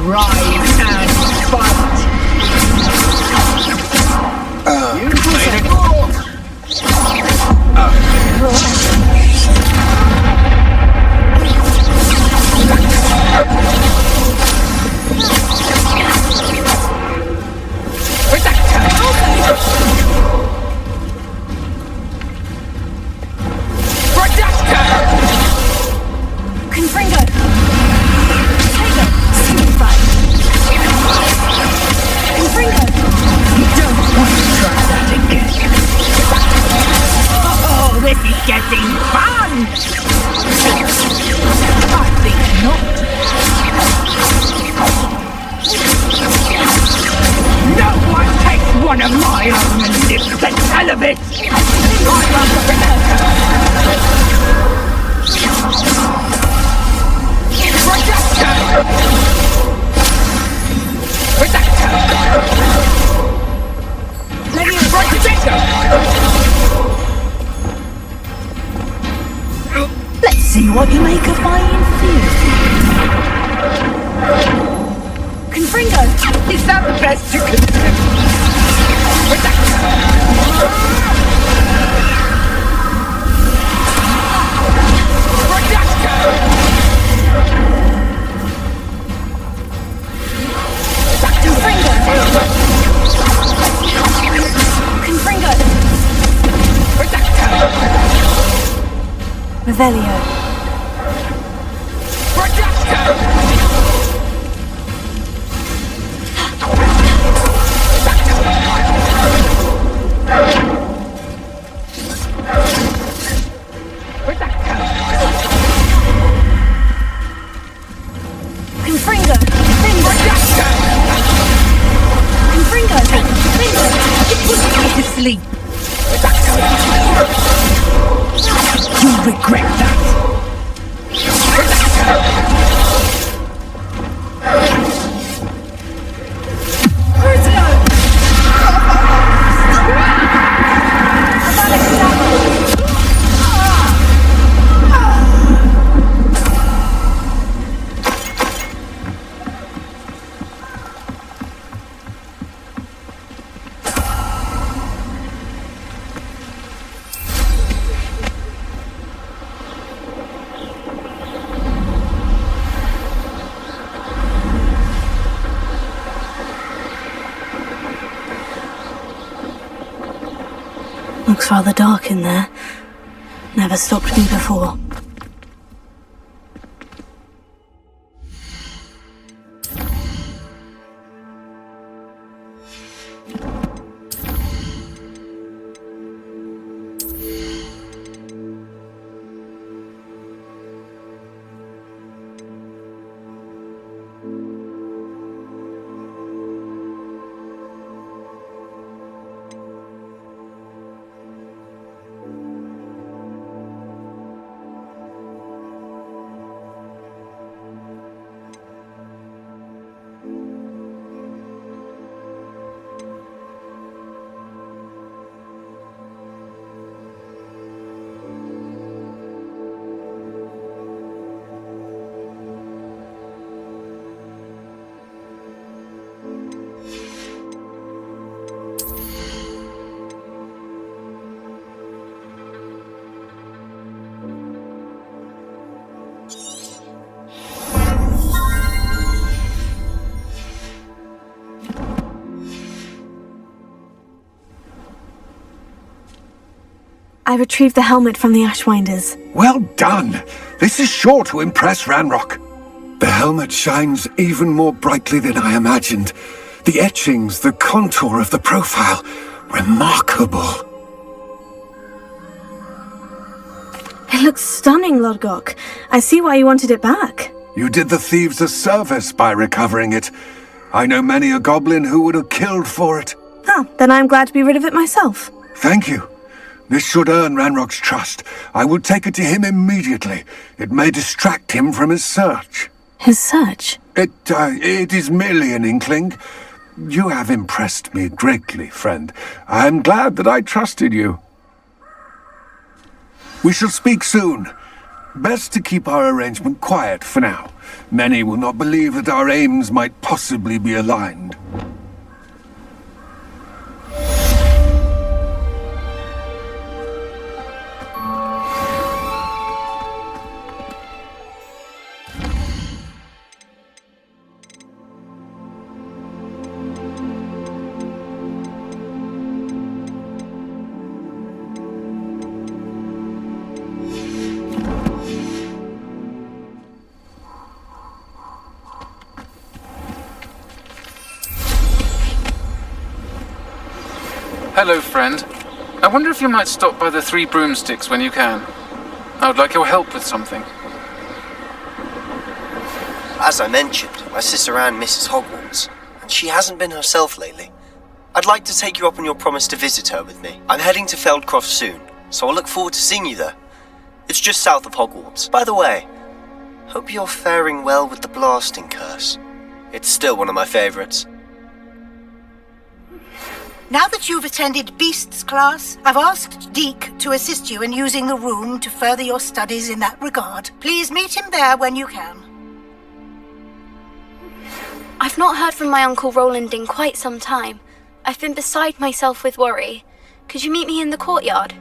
Rise and fight! Getting fun! I think not. No one takes one of my own and lives to tell of it! I love the Let's see what you make of my inferior. Confringo! Is that the best you can do? Revelio. Confringo! Go to sleep. You'll regret that. Looks rather dark in there. Never stopped me before. I retrieved the helmet from the Ashwinders. Well done! This is sure to impress Ranrock. The helmet shines even more brightly than I imagined. The etchings, the contour of the profile, remarkable. It looks stunning, Lodgok. I see why you wanted it back. You did the thieves a service by recovering it. I know many a goblin who would have killed for it. Ah, then I'm glad to be rid of it myself. Thank you. This should earn Ranrock's trust. I will take it to him immediately. It may distract him from his search. His search? It is merely an inkling. You have impressed me greatly, friend. I am glad that I trusted you. We shall speak soon. Best to keep our arrangement quiet for now. Many will not believe that our aims might possibly be aligned. Hello, friend. I wonder if you might stop by the Three Broomsticks when you can. I would like your help with something. As I mentioned, my sister Anne misses Hogwarts, and she hasn't been herself lately. I'd like to take you up on your promise to visit her with me. I'm heading to Feldcroft soon, so I'll look forward to seeing you there. It's just south of Hogwarts. By the way, hope you're faring well with the blasting curse. It's still one of my favorites. Now that you've attended Beasts class, I've asked Deke to assist you in using the room to further your studies in that regard. Please meet him there when you can. I've not heard from my Uncle Roland in quite some time. I've been beside myself with worry. Could you meet me in the courtyard?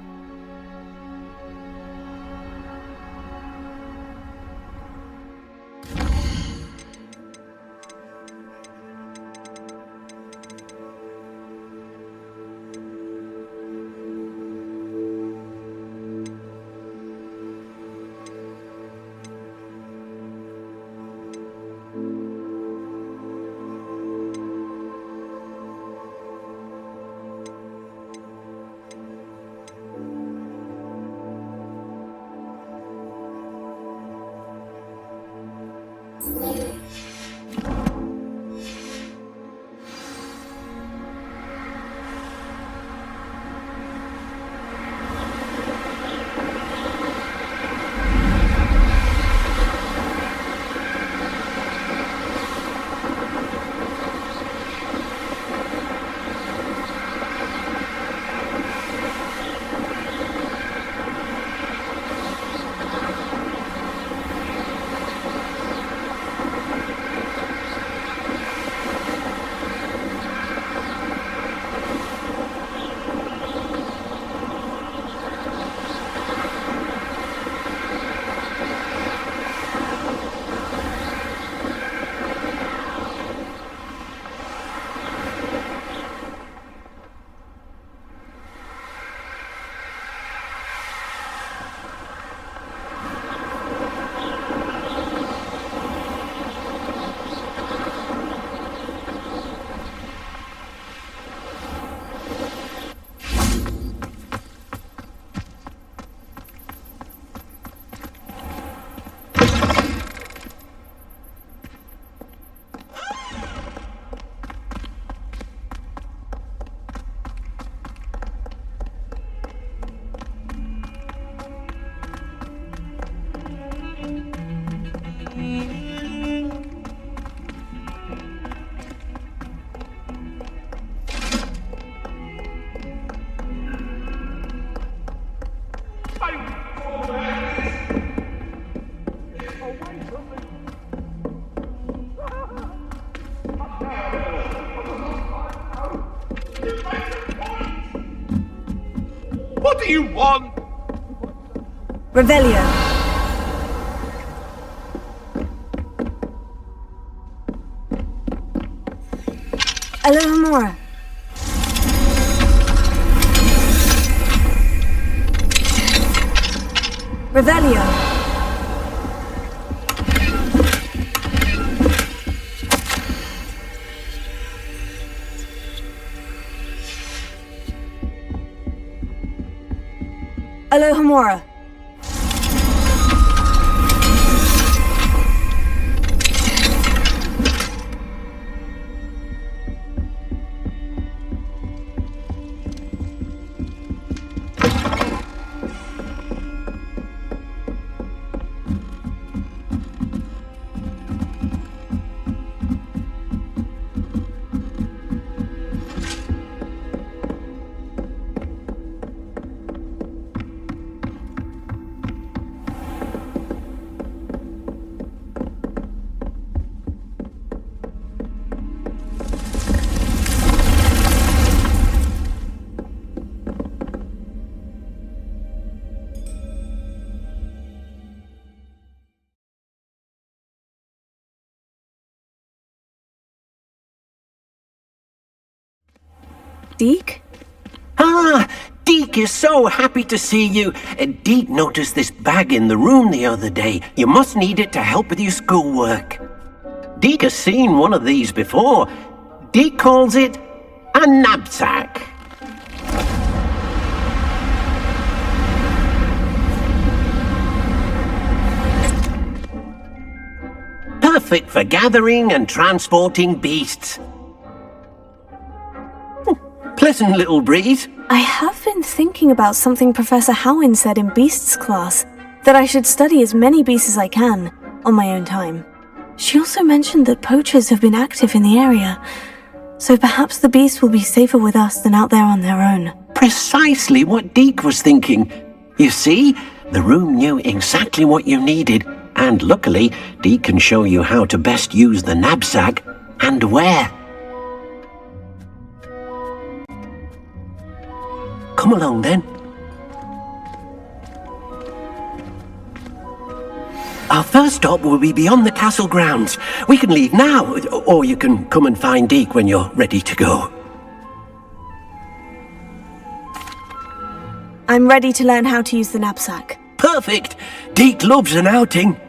What do you want? Revelio. Alohomora. Revelio. Alohomora. Deke? Ah, Deke is so happy to see you. Deke noticed this bag in the room the other day. You must need it to help with your schoolwork. Deke has seen one of these before. Deke calls it a knapsack. Perfect for gathering and transporting beasts. Pleasant little breeze. I have been thinking about something Professor Howin said in Beasts class, that I should study as many beasts as I can, on my own time. She also mentioned that poachers have been active in the area, so perhaps the beasts will be safer with us than out there on their own. Precisely what Deke was thinking. You see, the room knew exactly what you needed, and luckily, Deke can show you how to best use the knapsack and where. Come along then. Our first stop will be beyond the castle grounds. We can leave now, or you can come and find Deke when you're ready to go. I'm ready to learn how to use the knapsack. Perfect! Deke loves an outing.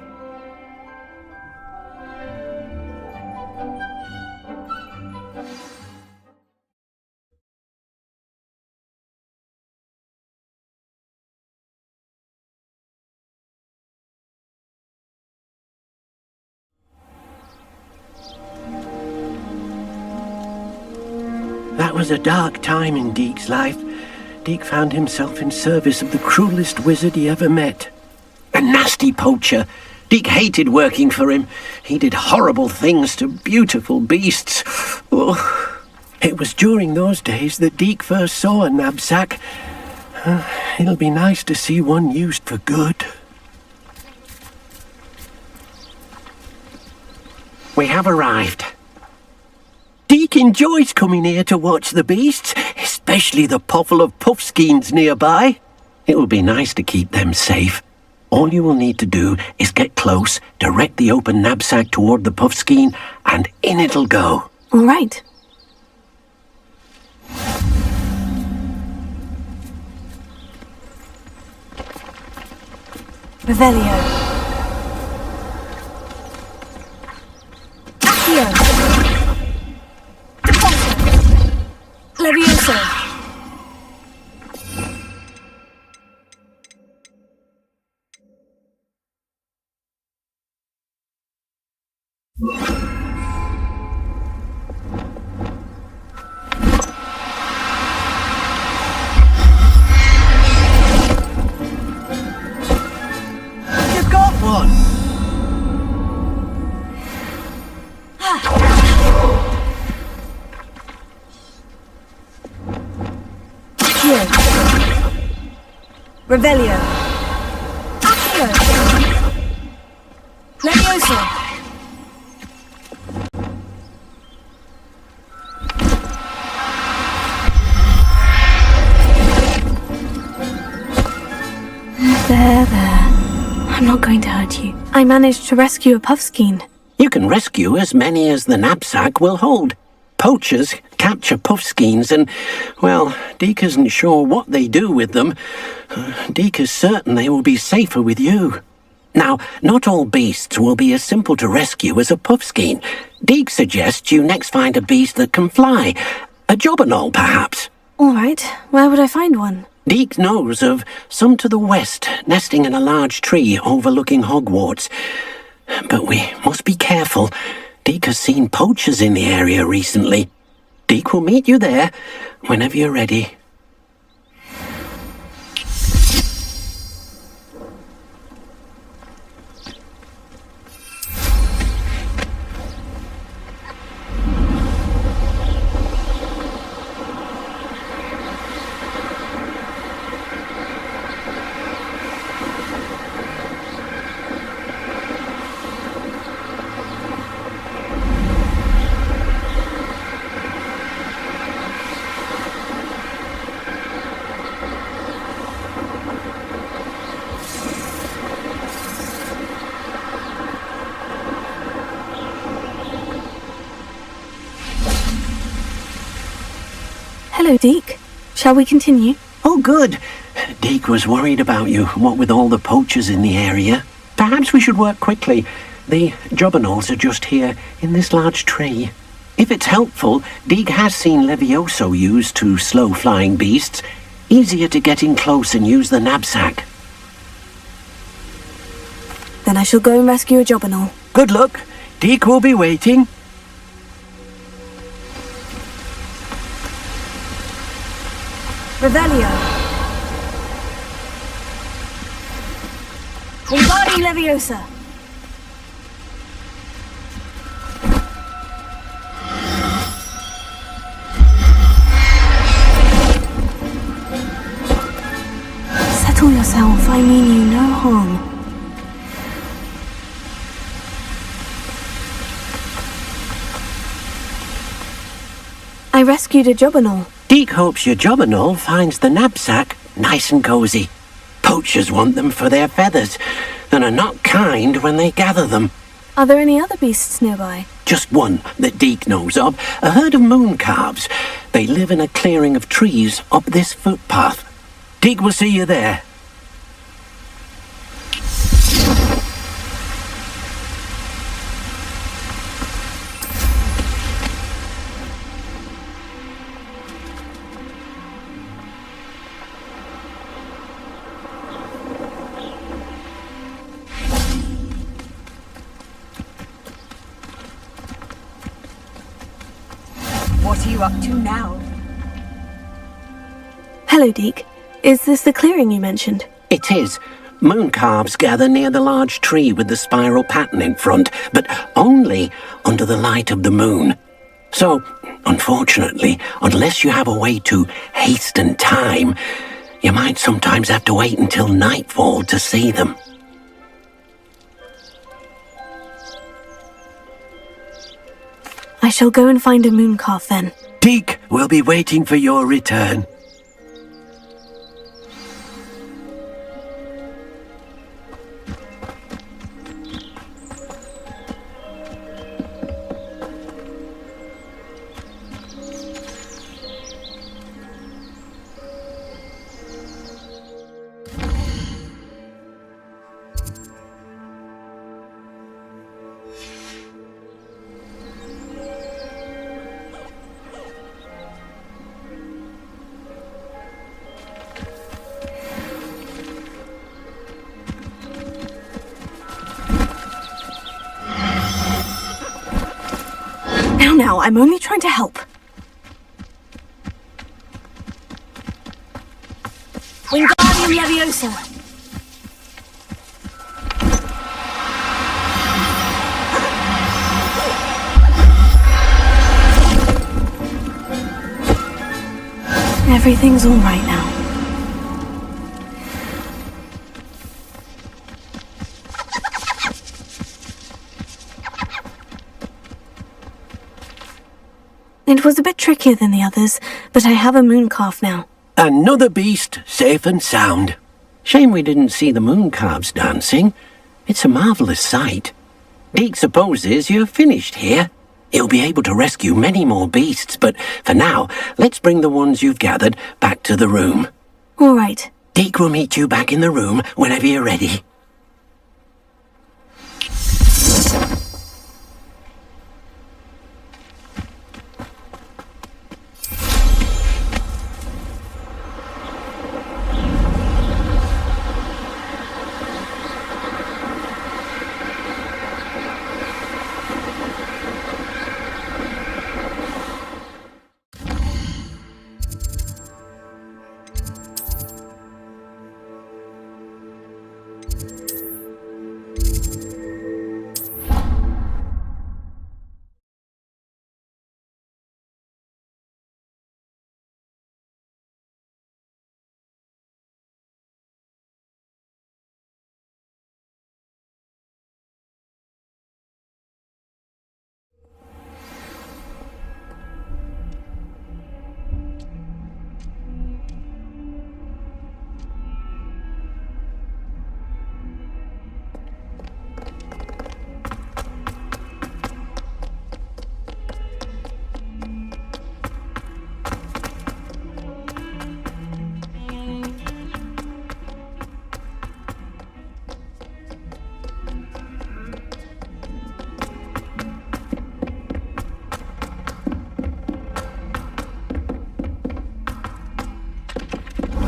That was a dark time in Deke's life. Deke found himself in service of the cruelest wizard he ever met. A nasty poacher. Deke hated working for him. He did horrible things to beautiful beasts. Oh. It was during those days that Deke first saw a knapsack. It'll be nice to see one used for good. We have arrived. Deke enjoys coming here to watch the beasts, especially the potful of puffskeins nearby. It will be nice to keep them safe. All you will need to do is get close, direct the open knapsack toward the puffskein, and in it'll go. All right. Revelio. Accio. Depulso. Levioso. You got one! Accio. Revelio. Accio. Levioso. There. I'm not going to hurt you. I managed to rescue a puffskein. You can rescue as many as the knapsack will hold. Poachers capture puffskeins and, well, Deke isn't sure what they do with them. Deke is certain they will be safer with you. Now, not all beasts will be as simple to rescue as a puffskein. Deke suggests you next find a beast that can fly. A jobberknoll, perhaps. All right. Where would I find one? Deke knows of some to the west, nesting in a large tree overlooking Hogwarts. But we must be careful. Deke has seen poachers in the area recently. Deke will meet you there whenever you're ready. Hello, Deke. Shall we continue? Oh, good. Deke was worried about you, what with all the poachers in the area. Perhaps we should work quickly. The jobberknolls are just here, in this large tree. If it's helpful, Deke has seen Levioso used to slow flying beasts. Easier to get in close and use the knapsack. Then I shall go and rescue a jobberknoll. Good luck. Deke will be waiting. Revelio. Wingardium Leviosa. Settle yourself. I mean you no harm. I rescued a jobberknoll. Deke hopes your jobberknoll finds the knapsack nice and cozy. Poachers want them for their feathers, and are not kind when they gather them. Are there any other beasts nearby? Just one that Deke knows of, a herd of moon calves. They live in a clearing of trees up this footpath. Deke will see you there. What are you up to now? Hello, Deke. Is this the clearing you mentioned? It is. Moon calves gather near the large tree with the spiral pattern in front, but only under the light of the moon. So, unfortunately, unless you have a way to hasten time, you might sometimes have to wait until nightfall to see them. I shall go and find a moon calf then. Deke will be waiting for your return. Now, I'm only trying to help. Wingardium Leviosa. Everything's all right now. It was a bit trickier than the others, but I have a moon calf now. Another beast, safe and sound. Shame we didn't see the moon calves dancing. It's a marvellous sight. Deke supposes you're finished here. He'll be able to rescue many more beasts, but for now, let's bring the ones you've gathered back to the room. All right. Deke will meet you back in the room whenever you're ready.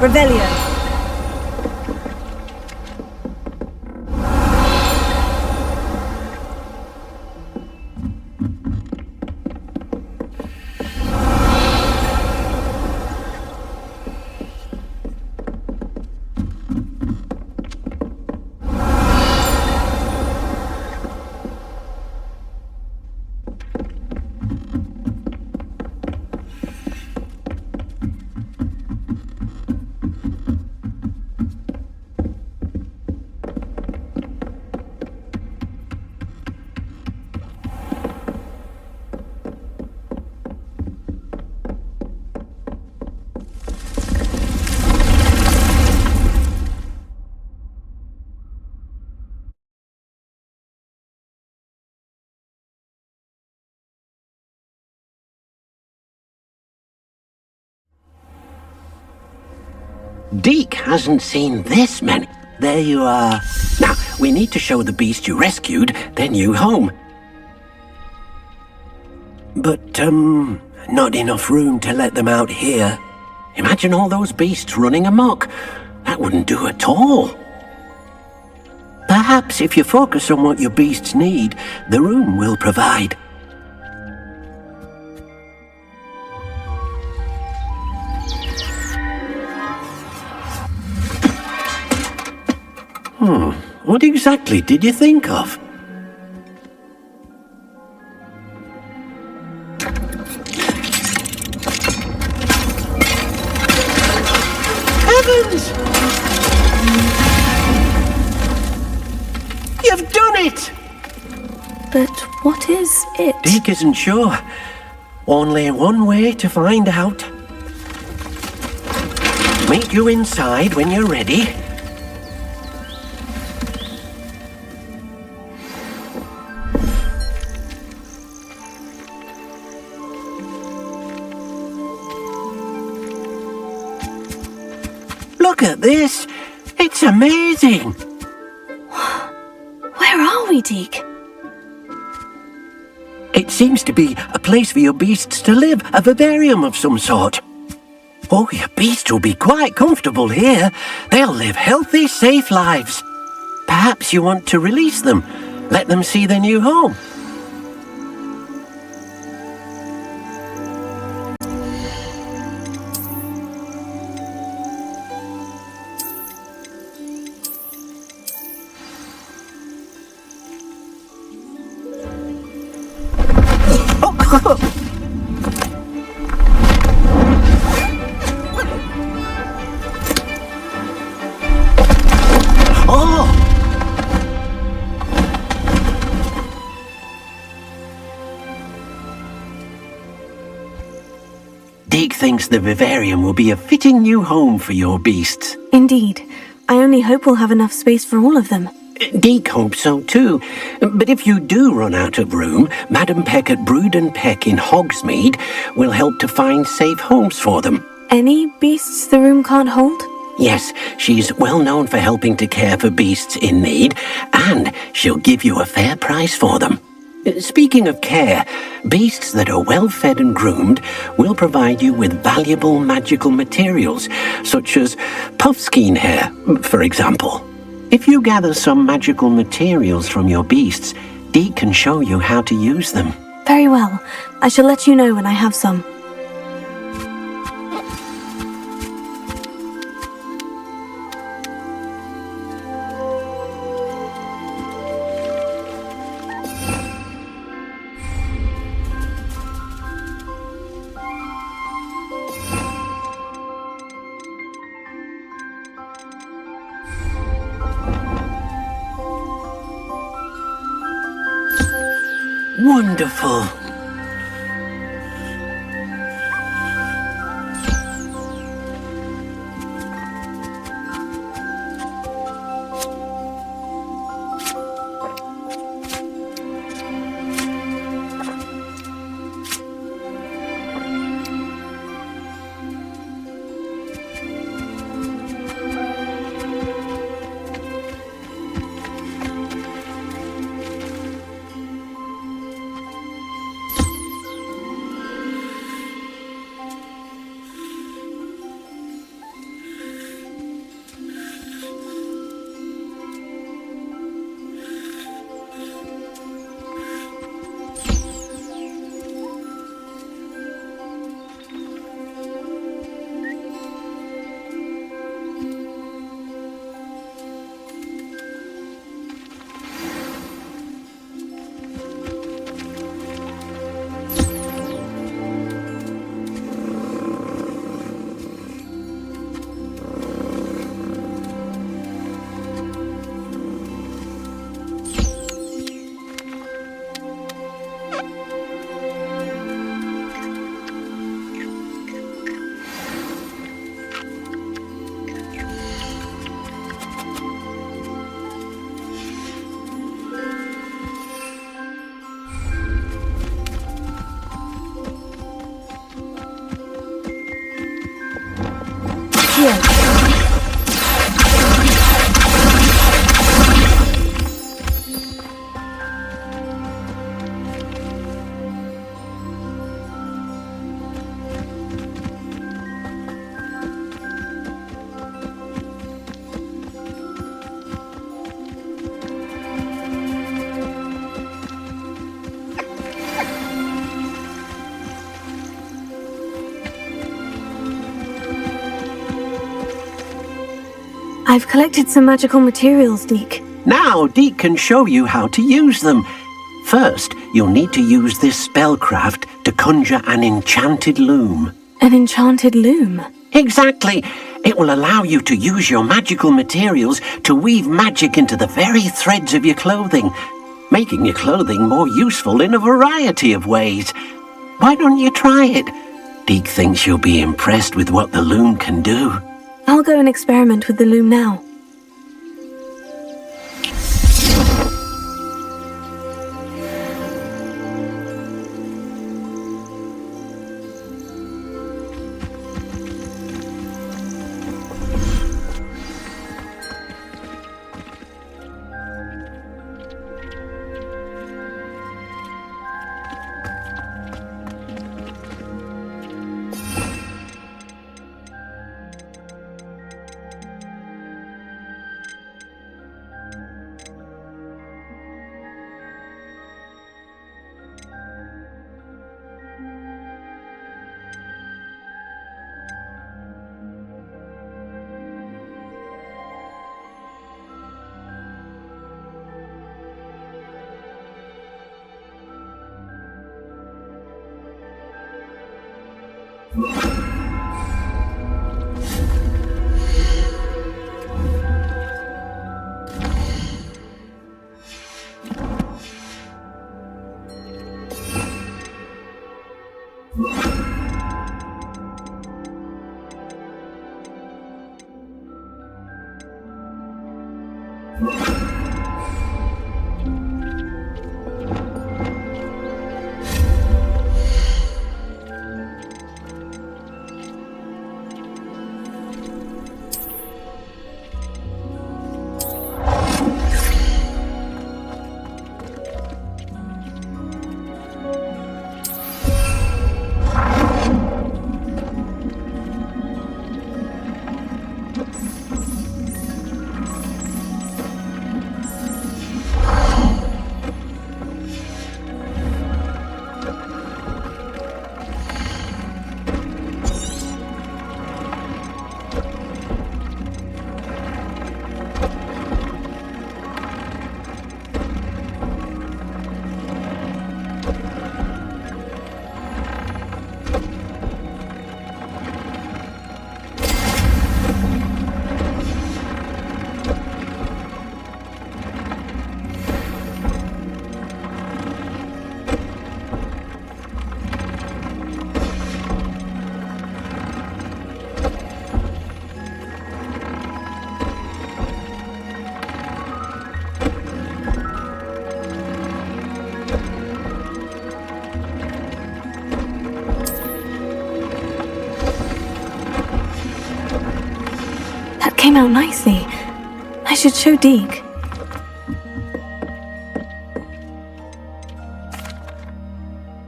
Revelio. Deke hasn't seen this many. There you are. Now, we need to show the beast you rescued their new home. But, not enough room to let them out here. Imagine all those beasts running amok. That wouldn't do at all. Perhaps if you focus on what your beasts need, the room will provide. What exactly did you think of? Heavens! You've done it! But what is it? Deke isn't sure. Only one way to find out. Meet you inside when you're ready. Look at this! It's amazing! Where are we, Deke? It seems to be a place for your beasts to live, a vivarium of some sort. Oh, your beasts will be quite comfortable here. They'll live healthy, safe lives. Perhaps you want to release them, let them see their new home. Deke thinks the vivarium will be a fitting new home for your beasts. Indeed. I only hope we'll have enough space for all of them. Deke hopes so too. But if you do run out of room, Madam Peck at Brood and Peck in Hogsmeade will help to find safe homes for them. Any beasts the room can't hold? Yes, she's well known for helping to care for beasts in need, and she'll give you a fair price for them. Speaking of care, beasts that are well fed and groomed will provide you with valuable magical materials, such as puffskein hair, for example. If you gather some magical materials from your beasts, Deke can show you how to use them. Very well. I shall let you know when I have some. Wonderful. I've collected some magical materials, Deke. Now, Deke can show you how to use them. First, you'll need to use this spellcraft to conjure an enchanted loom. An enchanted loom? Exactly. It will allow you to use your magical materials to weave magic into the very threads of your clothing, making your clothing more useful in a variety of ways. Why don't you try it? Deke thinks you'll be impressed with what the loom can do. I'll go and experiment with the loom now. Came out nicely. I should show Deke.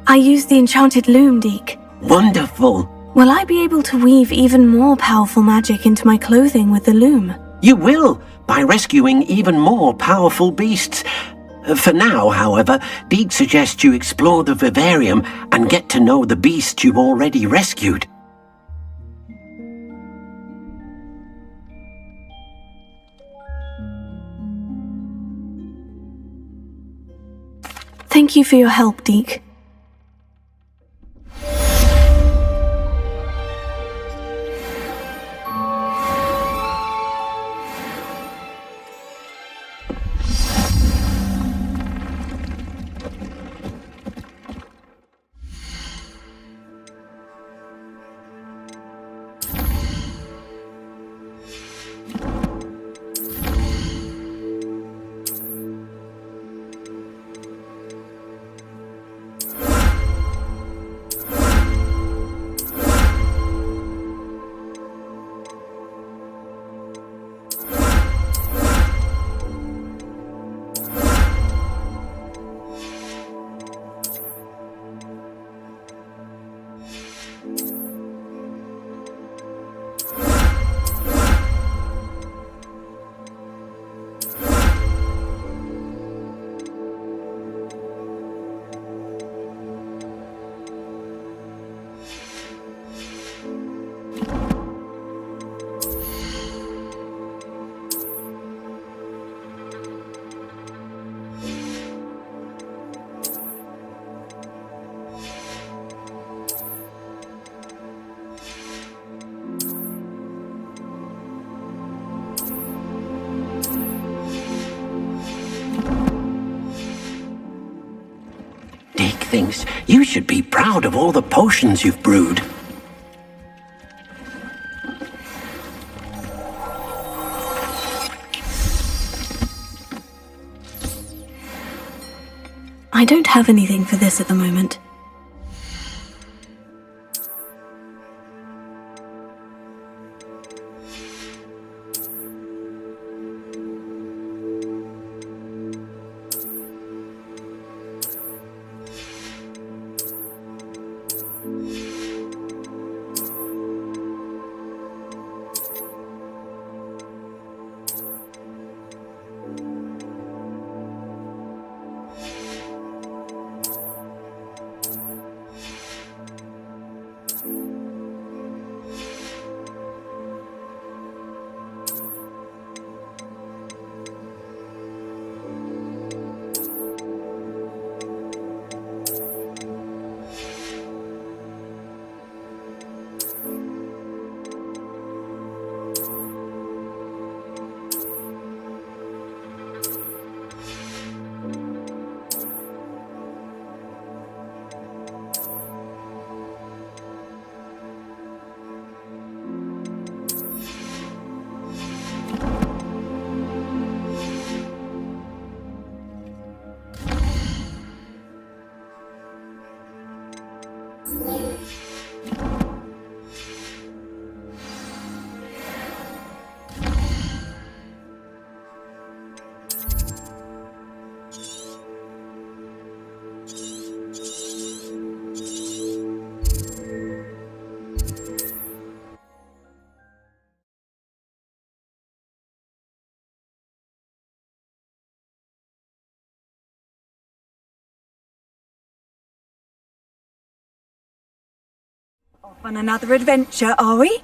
I used the enchanted loom, Deke. Wonderful. Will I be able to weave even more powerful magic into my clothing with the loom? You will, by rescuing even more powerful beasts. For now, however, Deke suggests you explore the vivarium and get to know the beasts you've already rescued. Thank you for your help, Deke. thinks you should be proud of all the potions you've brewed. I don't have anything for this at the moment. Off on another adventure, are we?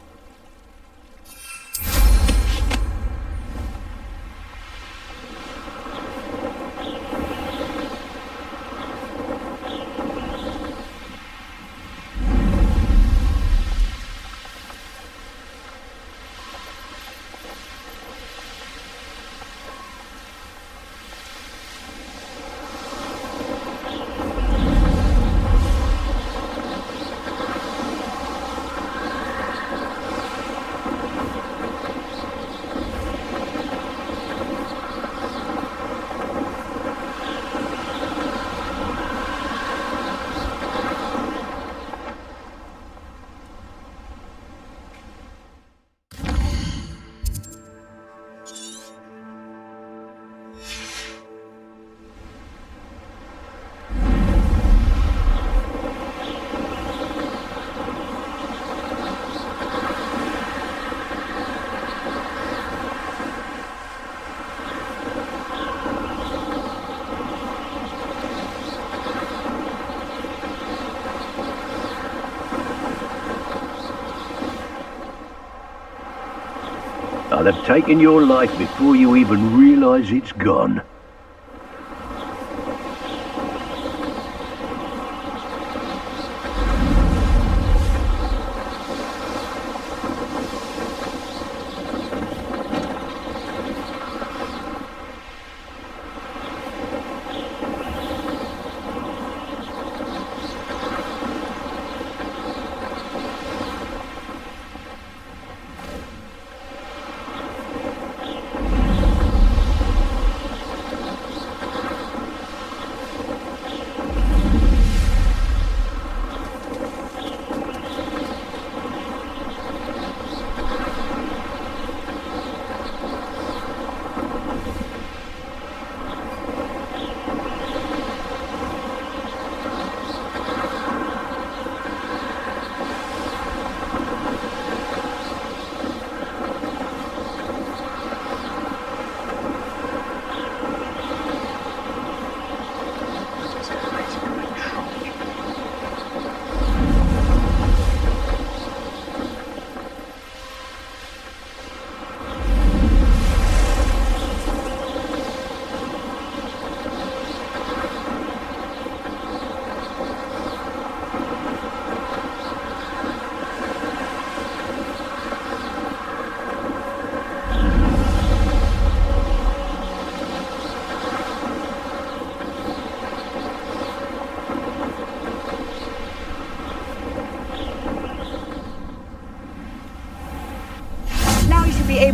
I'll have taken your life before you even realize it's gone.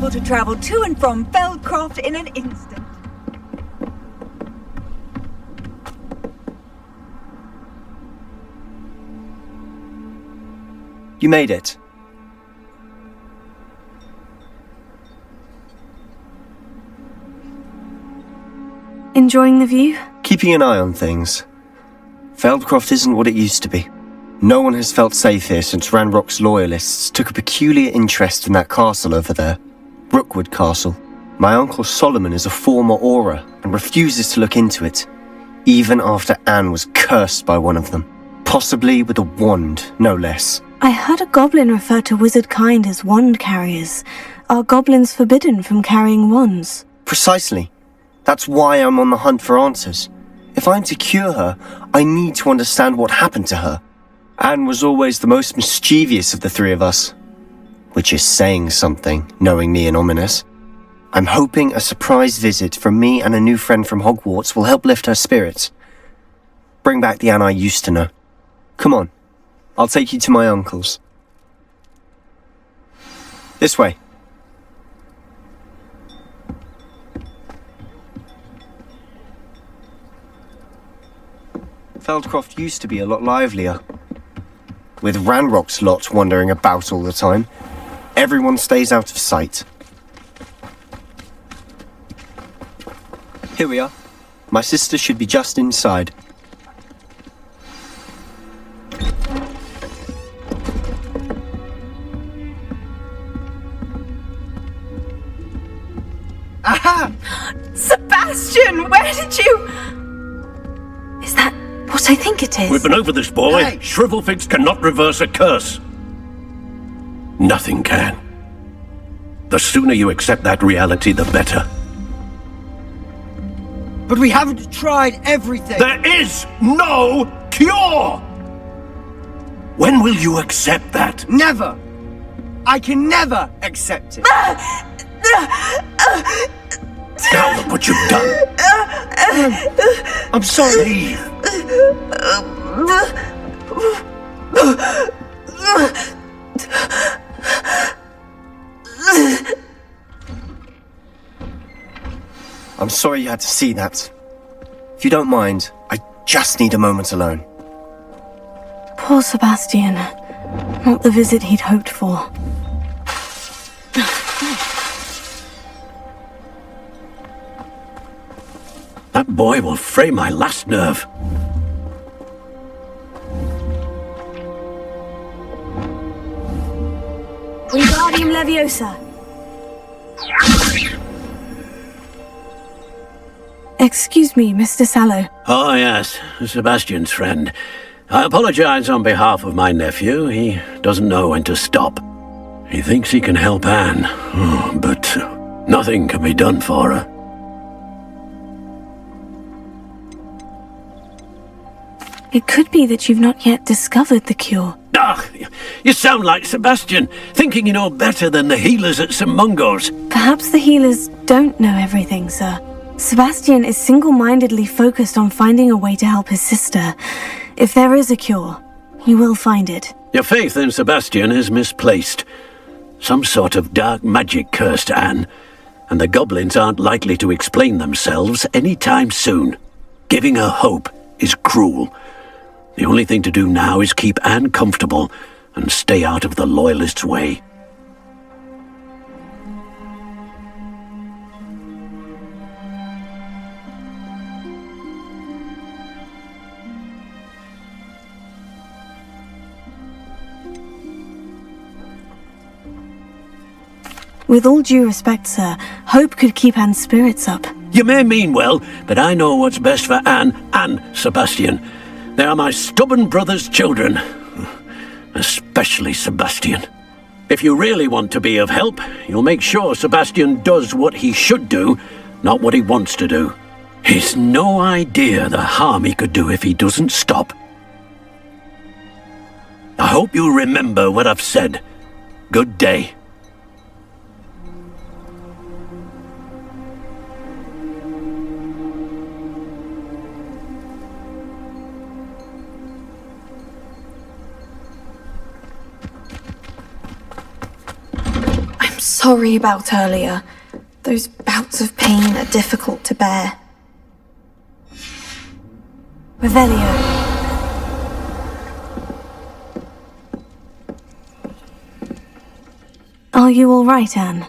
able to travel to and from Feldcroft in an instant. You made it. Enjoying the view? Keeping an eye on things. Feldcroft isn't what it used to be. No one has felt safe here since Ranrock's loyalists took a peculiar interest in that castle over there. Rookwood Castle. My uncle Solomon is a former Auror and refuses to look into it, even after Anne was cursed by one of them. Possibly with a wand, no less. I heard a goblin refer to wizard kind as wand carriers. Are goblins forbidden from carrying wands? Precisely. That's why I'm on the hunt for answers. If I'm to cure her, I need to understand what happened to her. Anne was always the most mischievous of the three of us. Which is saying something, knowing me and ominous. I'm hoping a surprise visit from me and a new friend from Hogwarts will help lift her spirits. Bring back the Anne I used to know. Come on, I'll take you to my uncle's. This way. Feldcroft used to be a lot livelier. With Ranrock's lot wandering about all the time, everyone stays out of sight. Here we are. My sister should be just inside. Aha! Sebastian, where did you... Is that what I think it is? We've been over this, boy. Hey. Shrivelfigs cannot reverse a curse. Nothing can. The sooner you accept that reality, the better. But we haven't tried everything. There is no cure! When will you accept that? Never! I can never accept it. Now look what you've done. I'm sorry. I'm sorry you had to see that. If you don't mind, I just need a moment alone. Poor Sebastian. Not the visit he'd hoped for. That boy will fray my last nerve. Wingardium Leviosa. Excuse me, Mr. Sallow. Oh, yes, Sebastian's friend. I apologize on behalf of my nephew. He doesn't know when to stop. He thinks he can help Anne, but nothing can be done for her. It could be that you've not yet discovered the cure. Ah, you sound like Sebastian, thinking you know better than the healers at St. Mungo's. Perhaps the healers don't know everything, sir. Sebastian is single-mindedly focused on finding a way to help his sister. If there is a cure, he will find it. Your faith in Sebastian is misplaced. Some sort of dark magic cursed Anne, and the goblins aren't likely to explain themselves anytime soon. Giving her hope is cruel. The only thing to do now is keep Anne comfortable and stay out of the Loyalists' way. With all due respect, sir, hope could keep Anne's spirits up. You may mean well, but I know what's best for Anne and Sebastian. They are my stubborn brother's children. Especially Sebastian. If you really want to be of help, you'll make sure Sebastian does what he should do, not what he wants to do. He's no idea the harm he could do if he doesn't stop. I hope you remember what I've said. Good day. sorry about earlier. Those bouts of pain are difficult to bear. Revelio. Are you all right, Anne?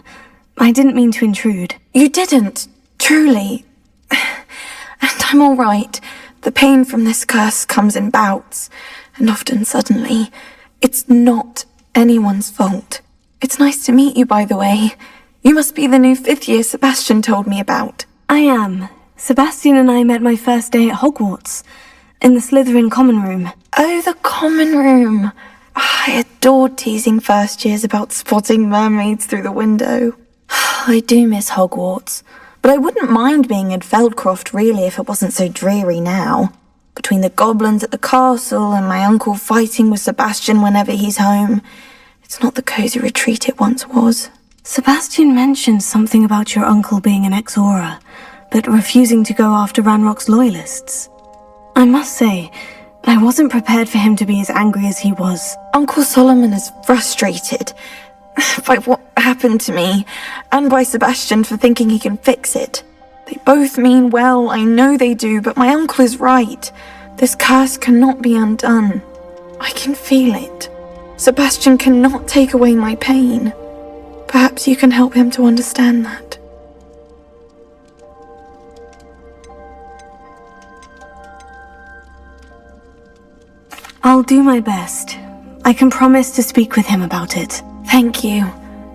I didn't mean to intrude. You didn't, truly. And I'm all right. The pain from this curse comes in bouts, and often suddenly. It's not anyone's fault. It's nice to meet you, by the way. You must be the new 5th year Sebastian told me about. I am. Sebastian and I met my first day at Hogwarts, in the Slytherin common room. Oh, the common room. I adored teasing first years about spotting mermaids through the window. I do miss Hogwarts, but I wouldn't mind being in Feldcroft really if it wasn't so dreary now. Between the goblins at the castle and my uncle fighting with Sebastian whenever he's home, it's not the cozy retreat it once was. Sebastian mentioned something about your uncle being an ex-Aura, but refusing to go after Ranrock's loyalists. I must say, I wasn't prepared for him to be as angry as he was. Uncle Solomon is frustrated by what happened to me, and by Sebastian for thinking he can fix it. They both mean well, I know they do, but my uncle is right. This curse cannot be undone. I can feel it. Sebastian cannot take away my pain. Perhaps you can help him to understand that. I'll do my best. I can promise to speak with him about it. Thank you.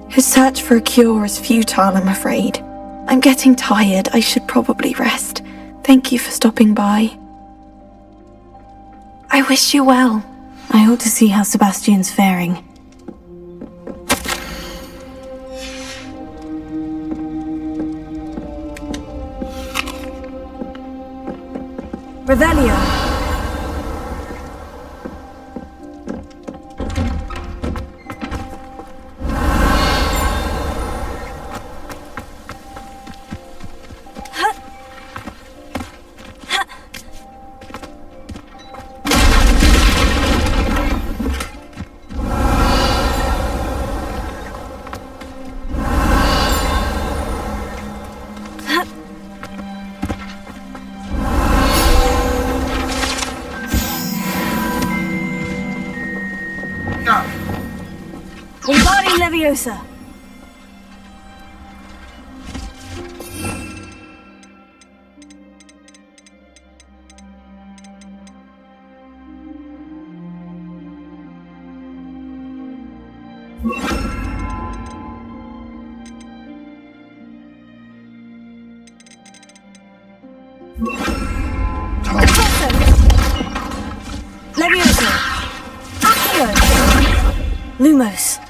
His search for a cure is futile, I'm afraid. I'm getting tired. I should probably rest. Thank you for stopping by. I wish you well. I ought to see how Sebastian's faring. Revelio. Leviosa. Leviosa. Accio. Lumos.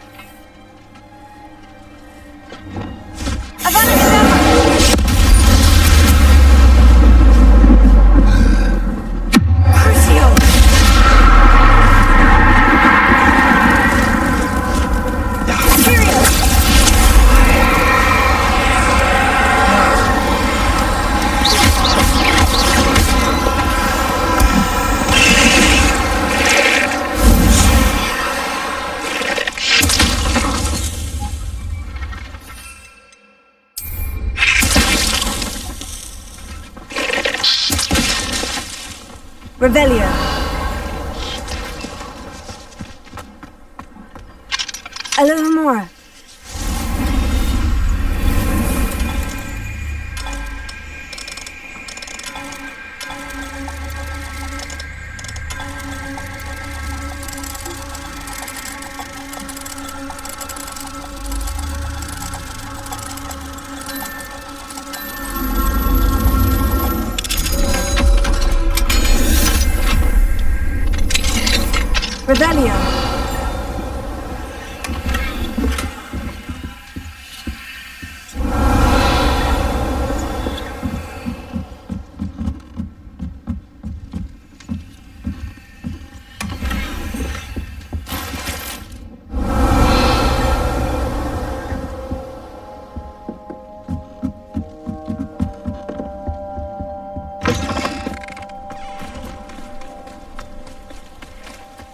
Revelio. Alohomora. Revelio.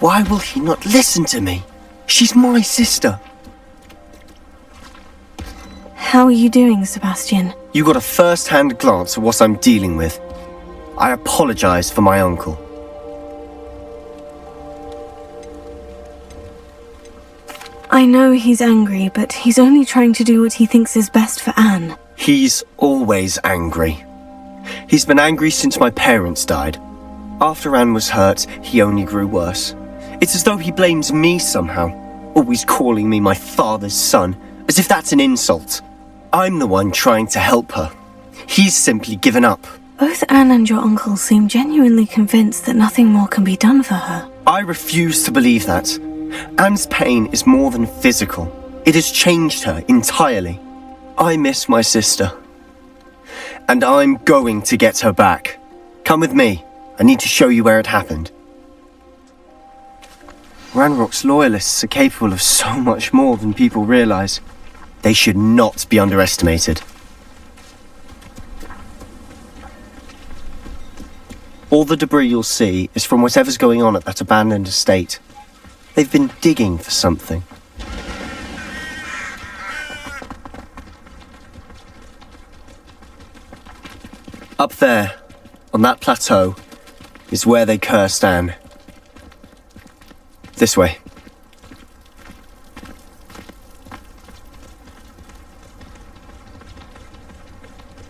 Why will he not listen to me? She's my sister. How are you doing, Sebastian? You got a first-hand glance at what I'm dealing with. I apologize for my uncle. I know he's angry, but he's only trying to do what he thinks is best for Anne. He's always angry. He's been angry since my parents died. After Anne was hurt, he only grew worse. It's as though he blames me somehow, always calling me my father's son, as if that's an insult. I'm the one trying to help her. He's simply given up. Both Anne and your uncle seem genuinely convinced that nothing more can be done for her. I refuse to believe that. Anne's pain is more than physical. It has changed her entirely. I miss my sister. And I'm going to get her back. Come with me. I need to show you where it happened. Ranrock's loyalists are capable of so much more than people realize. They should not be underestimated. All the debris you'll see is from whatever's going on at that abandoned estate. They've been digging for something. Up there, on that plateau, is where they cursed Anne. This way.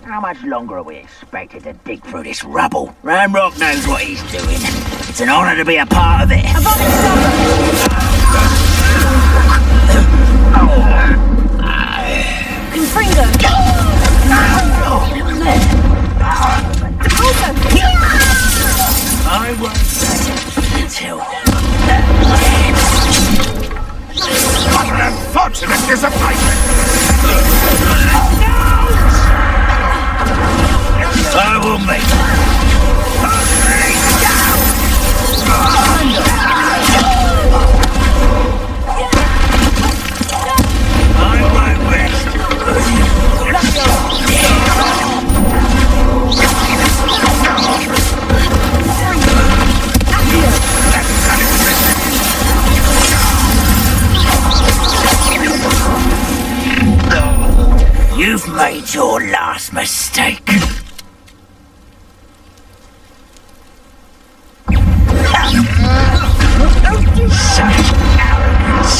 How much longer are we expected to dig through this rubble? Ranrock knows what he's doing. It's an honor to be a part of it. I won't say until... What an unfortunate disappointment! I will make it. You've made your last mistake. Such arrogance.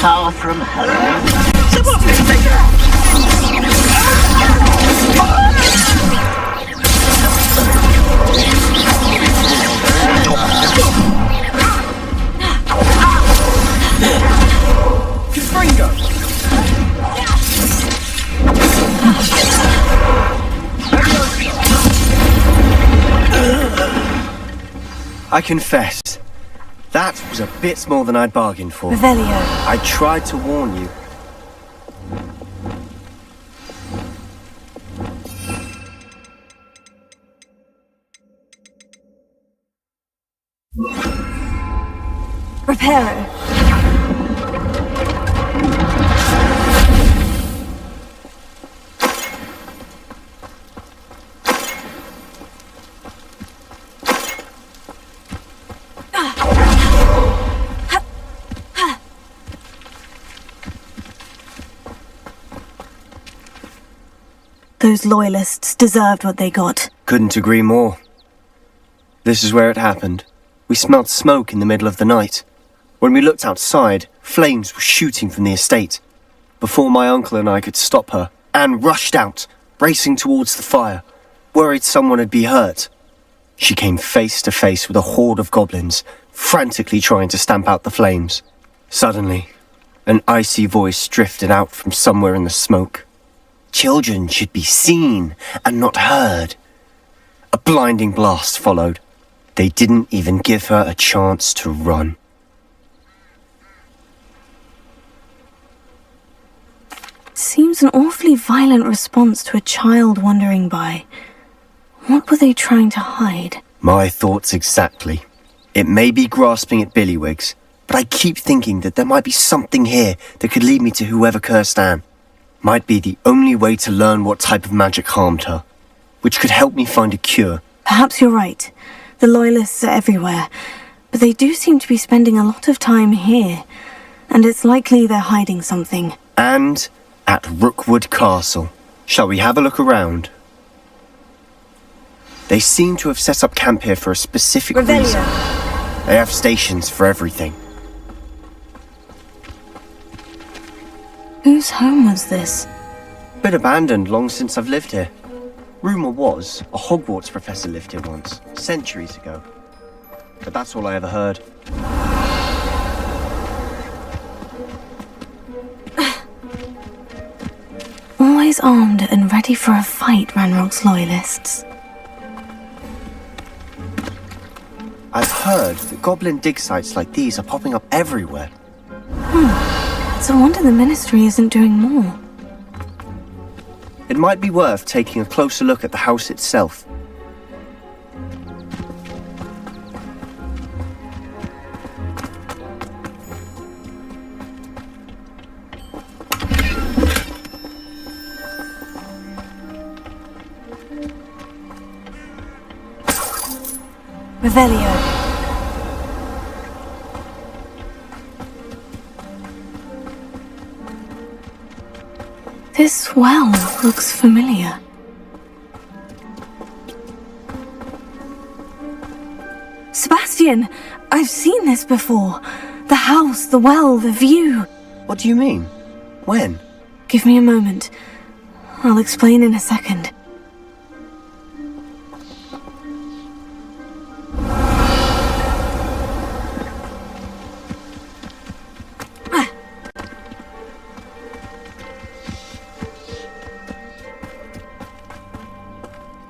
Far from home. I confess, that was a bit more than I'd bargained for. Revelio. I tried to warn you. Reparo. Those loyalists deserved what they got. Couldn't agree more. This is where it happened. We smelled smoke in the middle of the night. When we looked outside, flames were shooting from the estate. Before my uncle and I could stop her, Anne rushed out, racing towards the fire, worried someone had been hurt. She came face to face with a horde of goblins, frantically trying to stamp out the flames. Suddenly, an icy voice drifted out from somewhere in the smoke. Children should be seen and not heard. A blinding blast followed. They didn't even give her a chance to run. Seems an awfully violent response to a child wandering by. What were they trying to hide? My thoughts exactly. It may be grasping at Billywigs, but I keep thinking that there might be something here that could lead me to whoever cursed Anne. Might be the only way to learn what type of magic harmed her, which could help me find a cure. Perhaps you're right. The Loyalists are everywhere, but they do seem to be spending a lot of time here, and it's likely they're hiding something. And at Rookwood Castle. Shall we have a look around? They seem to have set up camp here for a specific reason. They have stations for everything. Whose home was this? Been abandoned long since I've lived here. Rumour was a Hogwarts professor lived here once, centuries ago. But that's all I ever heard. Always armed and ready for a fight, Ranrock's Loyalists. I've heard that goblin dig sites like these are popping up everywhere. It's a wonder the Ministry isn't doing more. It might be worth taking a closer look at the house itself. Revelio. This well looks familiar. Sebastian! I've seen this before. The house, the well, the view. What do you mean? When? Give me a moment. I'll explain in a second.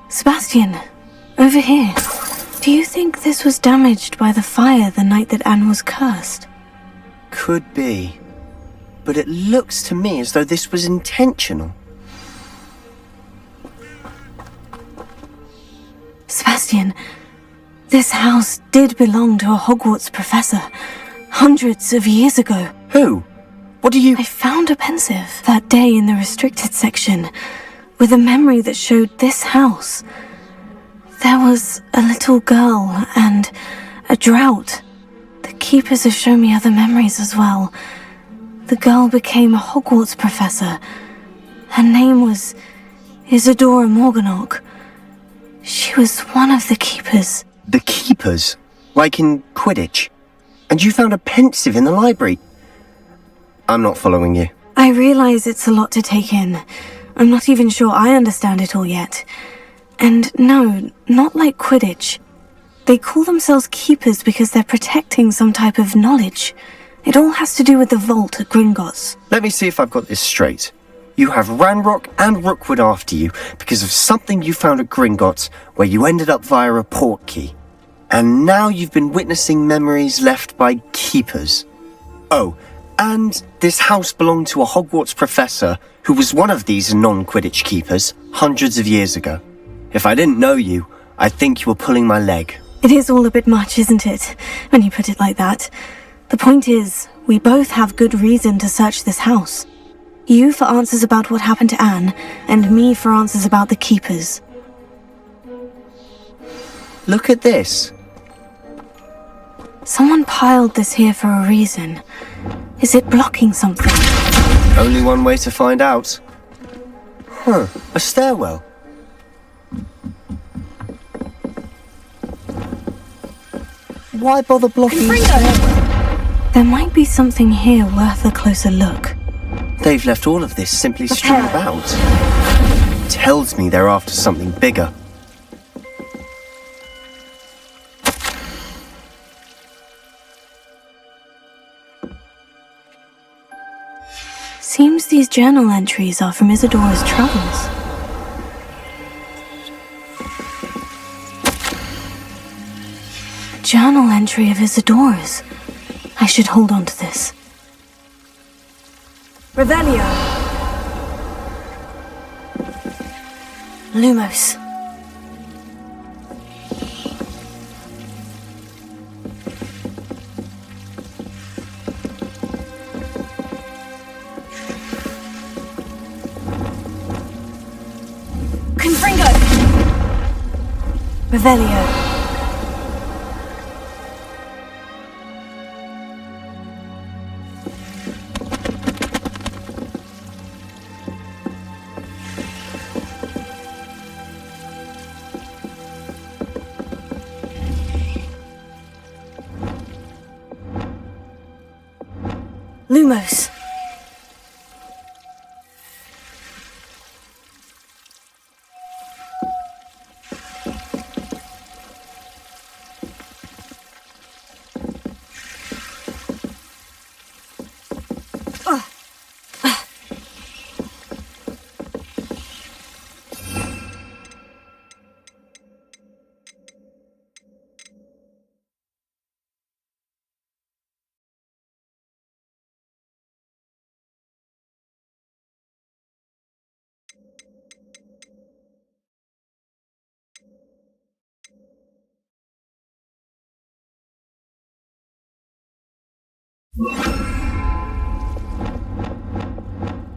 Sebastian, over here. Do you think this was damaged by the fire the night that Anne was cursed? Could be. But it looks to me as though this was intentional. Sebastian, this house did belong to a Hogwarts professor, hundreds of years ago. Who? What do you— I found a pensive that day in the restricted section, with a memory that showed this house. There was a little girl and a drought. The keepers have shown me other memories as well. The girl became a Hogwarts professor. Her name was Isadora Morganach. She was one of the keepers. The keepers? Like in Quidditch? And you found a pensive in the library? I'm not following you. I realize it's a lot to take in. I'm not even sure I understand it all yet. And no, not like Quidditch. They call themselves keepers because they're protecting some type of knowledge. It all has to do with the vault at Gringotts. Let me see if I've got this straight. You have Ranrock and Rookwood after you because of something you found at Gringotts where you ended up via a port key. And now you've been witnessing memories left by keepers. Oh, and this house belonged to a Hogwarts professor who was one of these non-Quidditch keepers hundreds of years ago. If I didn't know you, I'd think you were pulling my leg. It is all a bit much, isn't it, when you put it like that? The point is, we both have good reason to search this house. You for answers about what happened to Anne, and me for answers about the keepers. Look at this. Someone piled this here for a reason. Is it blocking something? Only one way to find out. A stairwell. Why bother blocking the stairwell? There might be something here worth a closer look. They've left all of this simply strewn about. Tells me they're after something bigger. Seems these journal entries are from Isadora's travels. Journal entry of Isadora's. I should hold on to this. Revelio. Lumos. Confringo. Revelio. Lumos.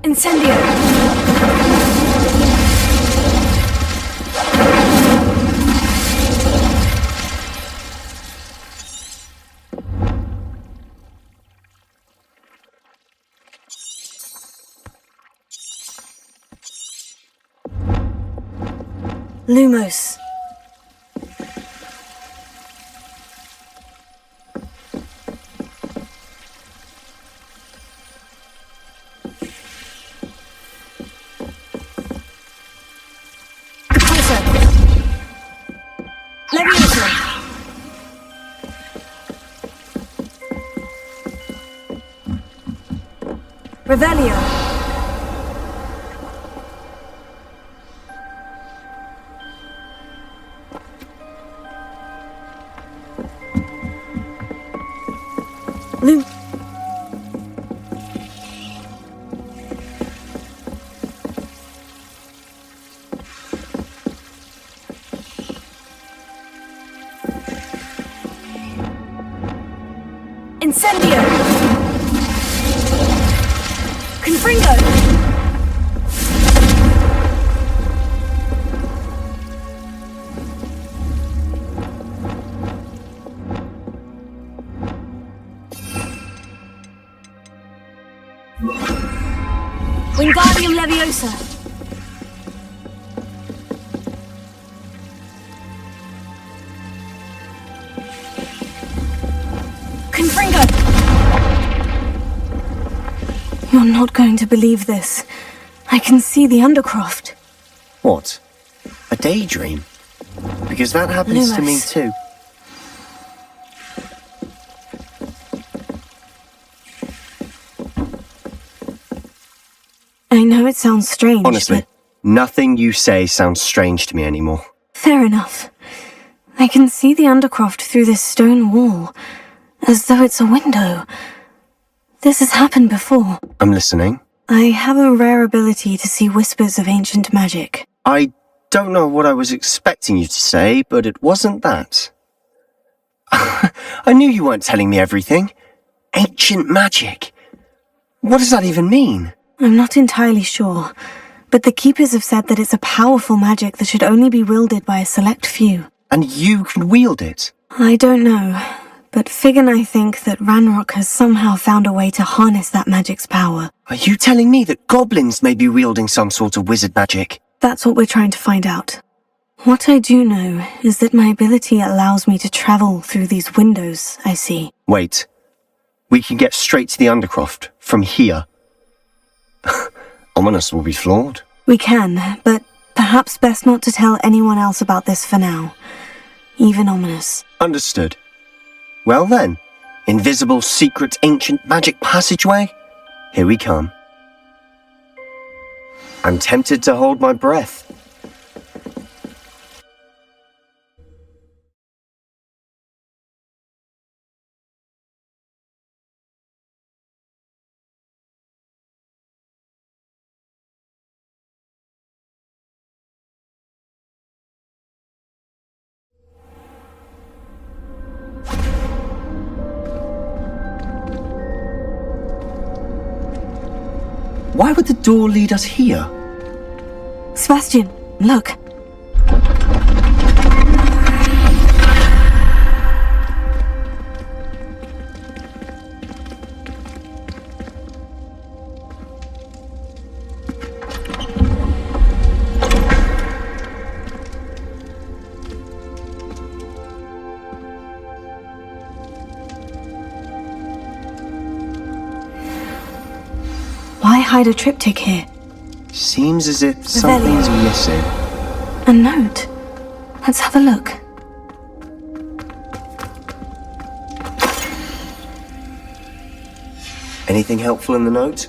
Incendio. Lumos. Revelio. Lum. Incendio. Confringo. Wingardium Leviosa. Confringo. You're not going to believe this. I can see the Undercroft. What? A daydream? Because that happens to me Lumos. too. I know it sounds strange, Honestly, but nothing you say sounds strange to me anymore. fair enough. I can see the Undercroft through this stone wall, as though it's a window. This has happened before. I'm listening. I have a rare ability to see whispers of ancient magic. I don't know what I was expecting you to say, but it wasn't that. I knew you weren't telling me everything. Ancient magic. What does that even mean? I'm not entirely sure, but the Keepers have said that it's a powerful magic that should only be wielded by a select few. And you can wield it? I don't know, but Fig and I think that Ranrock has somehow found a way to harness that magic's power. Are you telling me that goblins may be wielding some sort of wizard magic? That's what we're trying to find out. What I do know is that my ability allows me to travel through these windows I see. Wait. We can get straight to the Undercroft from here. Ominous will be flawed. We can, but perhaps best not to tell anyone else about this for now. Even Ominous. Understood. Well then, invisible, secret, ancient magic passageway? Here we come. I'm tempted to hold my breath. Why would the door lead us here? Sebastian, look. Why hide a triptych here? Seems as if something's missing. A note. Let's have a look. Anything helpful in the note?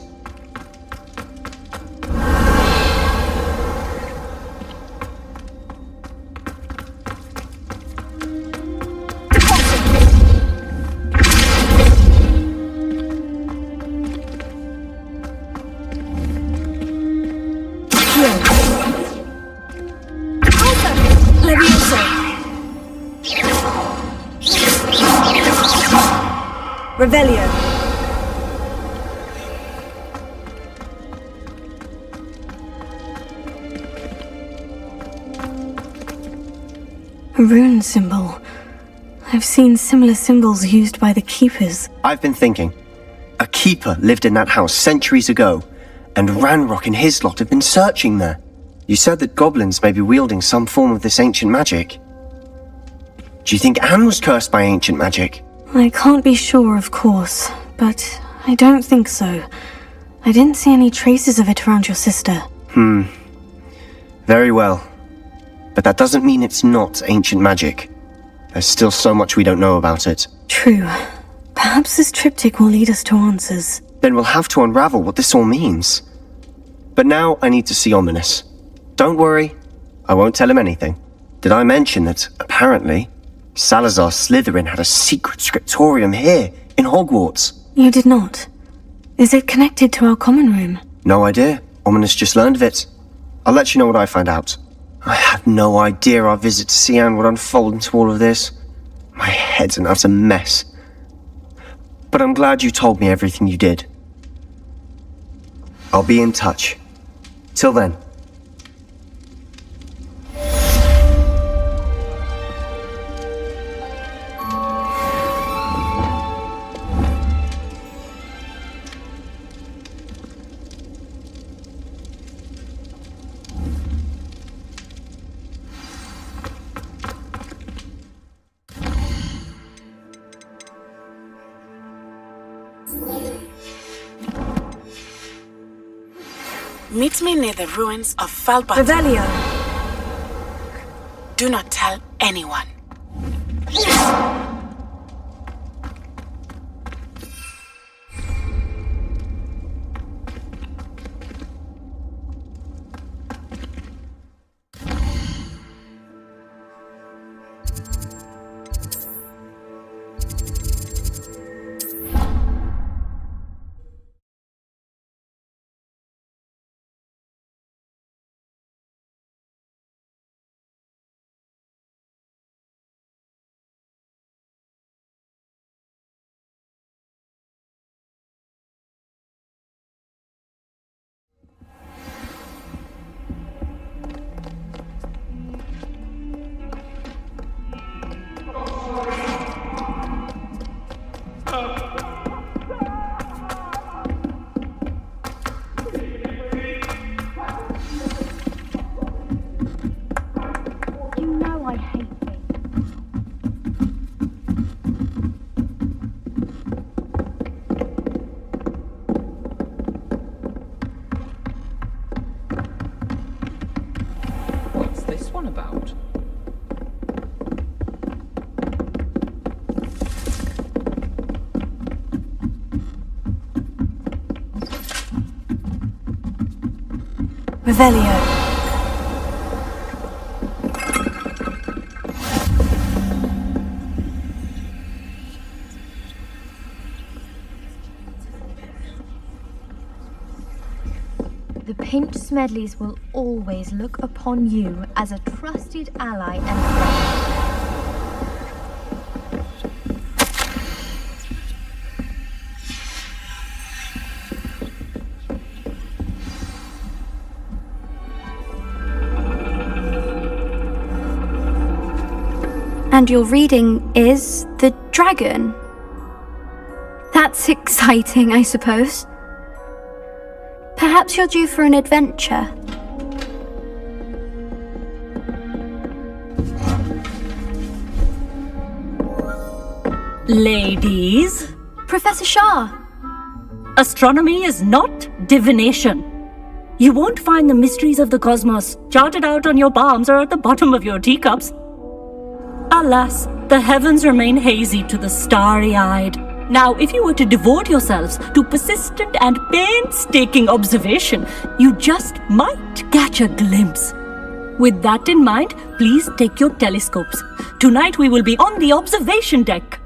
Revelio. A rune symbol. I've seen similar symbols used by the Keepers. I've been thinking. A keeper lived in that house centuries ago, and Ranrock and his lot have been searching there. You said that goblins may be wielding some form of this ancient magic. Do you think Anne was cursed by ancient magic? I can't be sure, of course, but I don't think so. I didn't see any traces of it around your sister. Very well. But that doesn't mean it's not ancient magic. There's still so much we don't know about it. True. Perhaps this triptych will lead us to answers. Then we'll have to unravel what this all means. But now I need to see Ominous. Don't worry, I won't tell him anything. Did I mention that, apparently, Salazar Slytherin had a secret scriptorium here, in Hogwarts? You did not. Is it connected to our common room? No idea. Ominous just learned of it. I'll let you know what I find out. I had no idea our visit to Cian would unfold into all of this. My head's an utter mess. But I'm glad you told me everything you did. I'll be in touch. Till then. Meet me near the ruins of Falbata. Revelio. Do not tell anyone. one about? Revelio. The Paint Smedleys will always look upon you as a trusted ally and friend. And your reading is the dragon. That's exciting, I suppose. Perhaps you're due for an adventure. Ladies, Professor Shah. astronomy is not divination. You won't find the mysteries of the cosmos charted out on your palms or at the bottom of your teacups. Alas, the heavens remain hazy to the starry-eyed. Now, if you were to devote yourselves to persistent and painstaking observation, you just might catch a glimpse. With that in mind, please take your telescopes. Tonight we will be on the observation deck.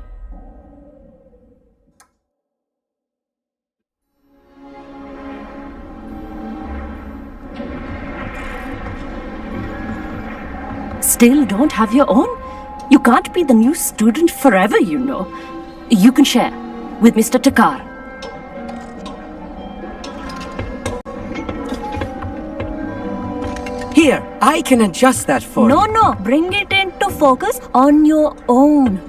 Still don't have your own? You can't be the new student forever, you know. You can share with Mr. Takar. Here, I can adjust that for you. No, bring it into focus on your own.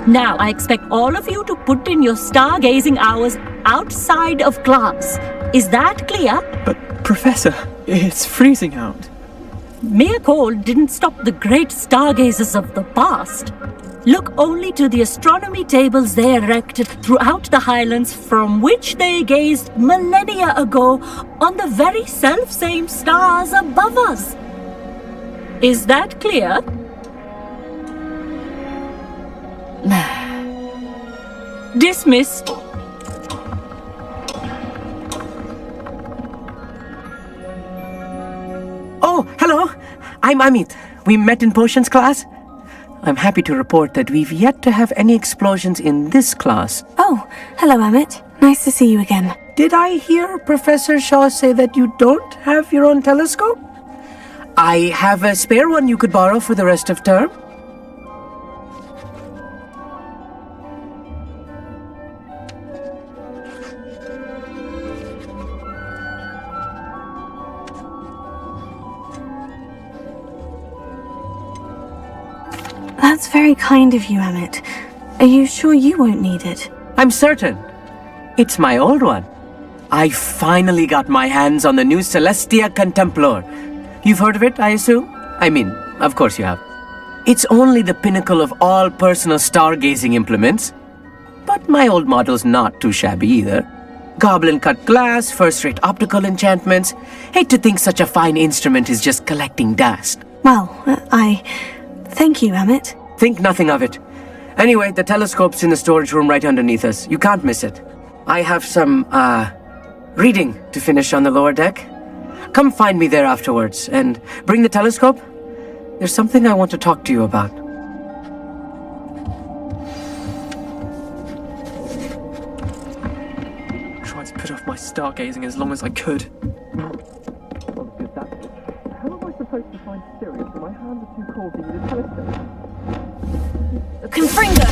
Now, I expect all of you to put in your stargazing hours outside of class. Is that clear? But, Professor, it's freezing out. Mere cold didn't stop the great stargazers of the past. Look only to the astronomy tables they erected throughout the highlands from which they gazed millennia ago on the very self-same stars above us. Is that clear? Dismissed. Oh, hello. I'm Amit. We met in potions class. I'm happy to report that we've yet to have any explosions in this class. Oh, hello, Amit. Nice to see you again. Did I hear Professor Shaw say that you don't have your own telescope? I have a spare one you could borrow for the rest of term. That's very kind of you, Amit. Are you sure you won't need it? I'm certain. It's my old one. I finally got my hands on the new Celestia Contemplar. You've heard of it, I assume? I mean, of course you have. It's only the pinnacle of all personal stargazing implements. But my old model's not too shabby either. Goblin-cut glass, first-rate optical enchantments. Hate to think such a fine instrument is just collecting dust. Well, thank you, Amit. Think nothing of it. Anyway, the telescope's in the storage room right underneath us. You can't miss it. I have some, reading to finish on the lower deck. Come find me there afterwards, and bring the telescope. There's something I want to talk to you about. Tried to put off my stargazing as long as I could. How am I supposed to find Sirius when my hands are too cold to use a telescope? Confringo!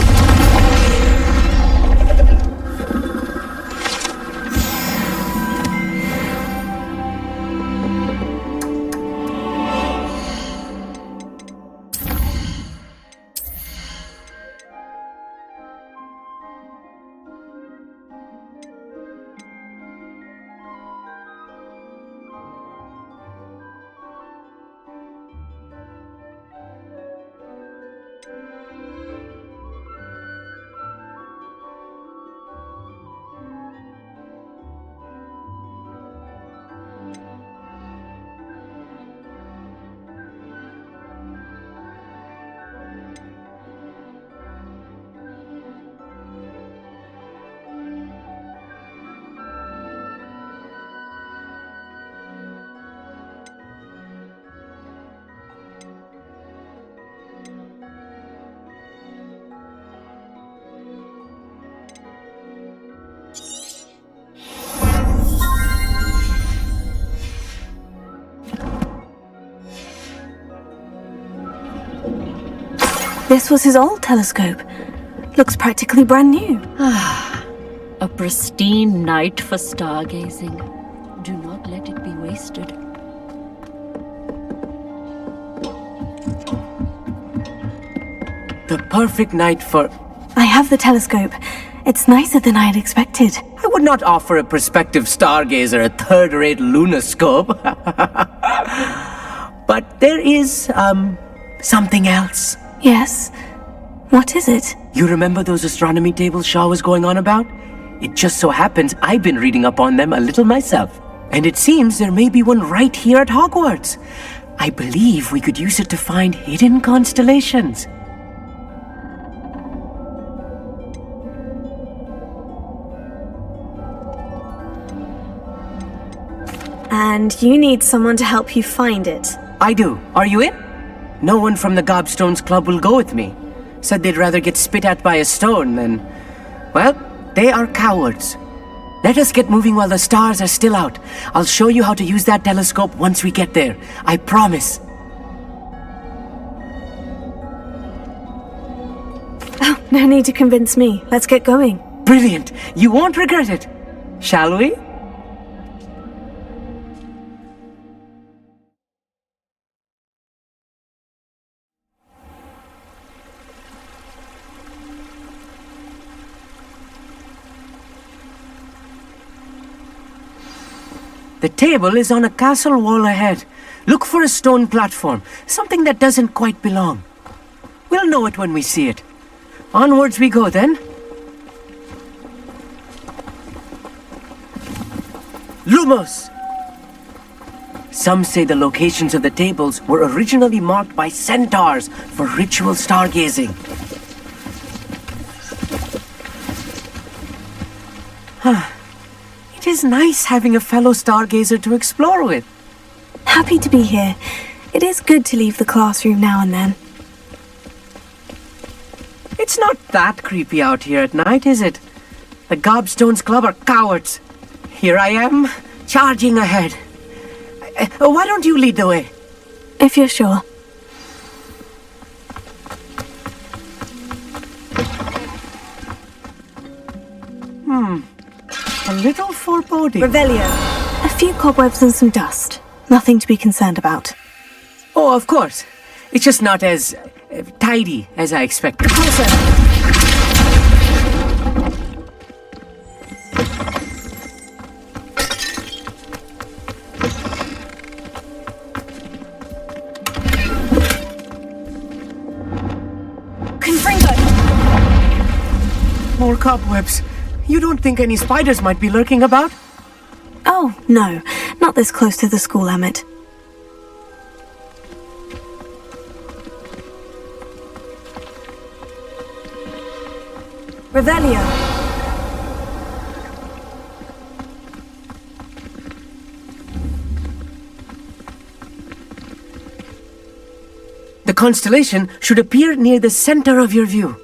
This was his old telescope. Looks practically brand new. A pristine night for stargazing. Do not let it be wasted. The perfect night for... I have the telescope. It's nicer than I had expected. I would not offer a prospective stargazer a third-rate lunoscope. But there is, something else. Yes? What is it? You remember those astronomy tables Shaw was going on about? It just so happens I've been reading up on them a little myself. And it seems there may be one right here at Hogwarts. I believe we could use it to find hidden constellations. And you need someone to help you find it. I do. Are you in? No one from the Gobstones Club will go with me. Said they'd rather get spit at by a stone than... Well, they are cowards. Let us get moving while the stars are still out. I'll show you how to use that telescope once we get there. I promise. Oh, no need to convince me. Let's get going. Brilliant. You won't regret it. Shall we? The table is on a castle wall ahead. Look for a stone platform, something that doesn't quite belong. We'll know it when we see it. Onwards we go then. Lumos! Some say the locations of the tables were originally marked by centaurs for ritual stargazing. It is nice having a fellow stargazer to explore with. Happy to be here. It is good to leave the classroom now and then. It's not that creepy out here at night, is it? The Gobstones Club are cowards. Here I am, charging ahead. Why don't you lead the way? If you're sure. A little foreboding. Revelio. A few cobwebs and some dust. Nothing to be concerned about. Oh, of course. It's just not as tidy as I expected. Closer. More cobwebs. You don't think any spiders might be lurking about? Oh, no. Not this close to the school, Emmett. Revelio. The constellation should appear near the center of your view.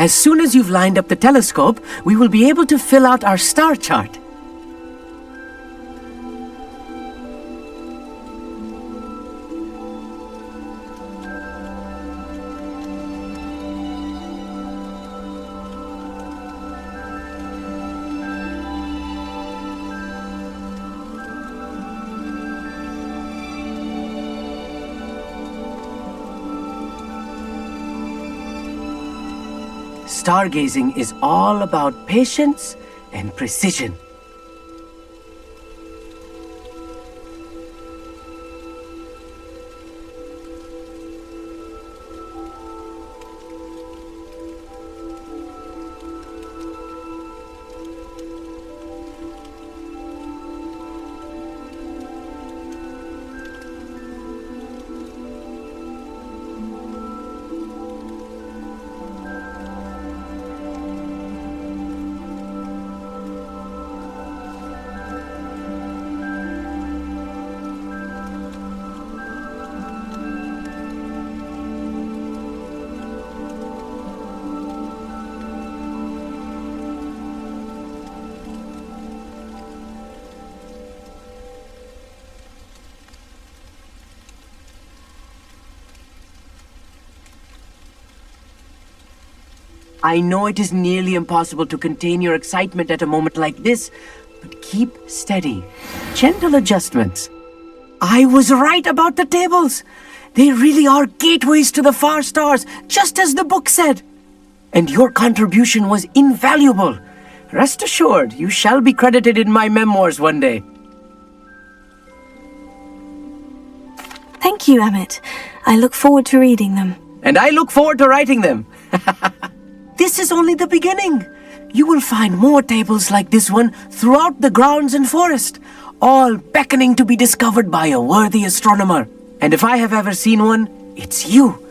As soon as you've lined up the telescope, we will be able to fill out our star chart. Stargazing is all about patience and precision. I know it is nearly impossible to contain your excitement at a moment like this, but keep steady. Gentle adjustments. I was right about the tables. They really are gateways to the far stars, just as the book said. And your contribution was invaluable. Rest assured, you shall be credited in my memoirs one day. Thank you, Emmett. I look forward to reading them. And I look forward to writing them. This is only the beginning. You will find more tables like this one throughout the grounds and forest, all beckoning to be discovered by a worthy astronomer. And if I have ever seen one, it's you.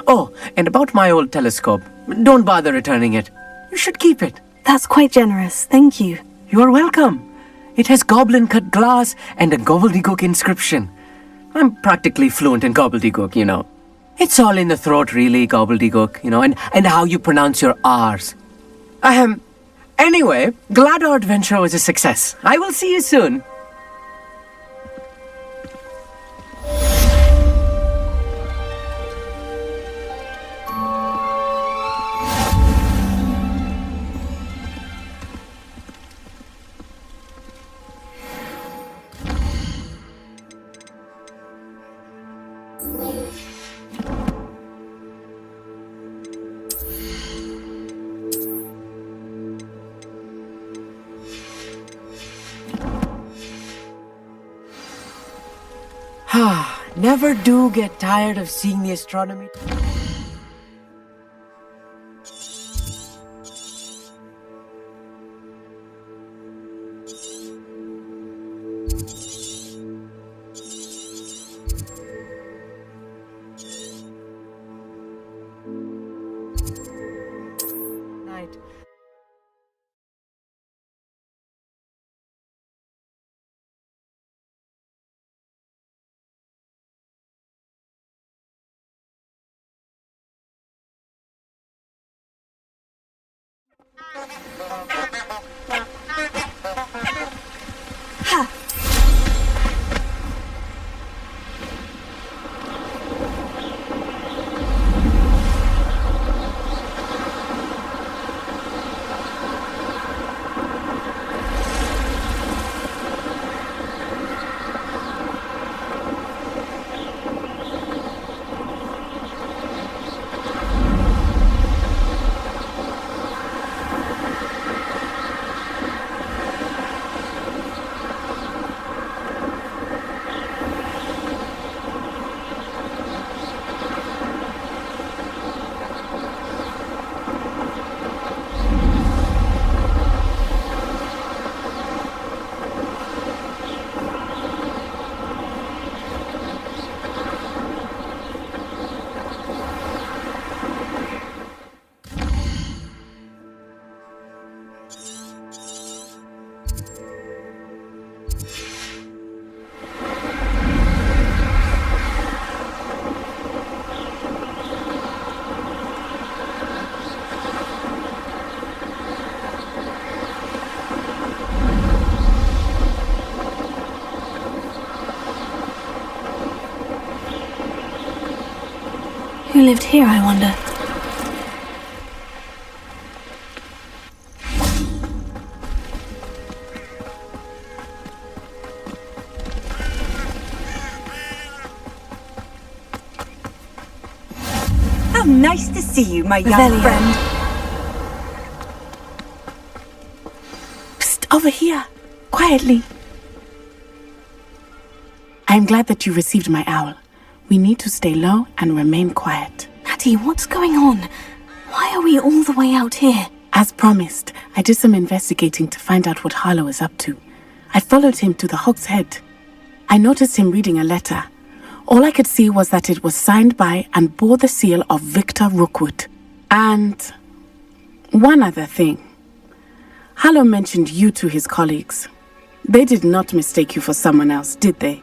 Oh, and about my old telescope, don't bother returning it. You should keep it. That's quite generous, thank you. You're welcome. It has goblin-cut glass and a gobbledygook inscription. I'm practically fluent in gobbledygook, you know. It's all in the throat, really, gobbledygook, you know, and how you pronounce your R's. Anyway, glad our adventure was a success. I will see you soon. Never do get tired of seeing the astronomy. Night. Who lived here, I wonder? How nice to see you, my young friend. Psst, over here. Quietly. I'm glad that you received my owl. We need to stay low and remain quiet. Natty, what's going on? Why are we all the way out here? As promised, I did some investigating to find out what Harlow is up to. I followed him to the Hog's Head. I noticed him reading a letter. All I could see was that it was signed by and bore the seal of Victor Rookwood. And one other thing. Harlow mentioned you to his colleagues. They did not mistake you for someone else, did they?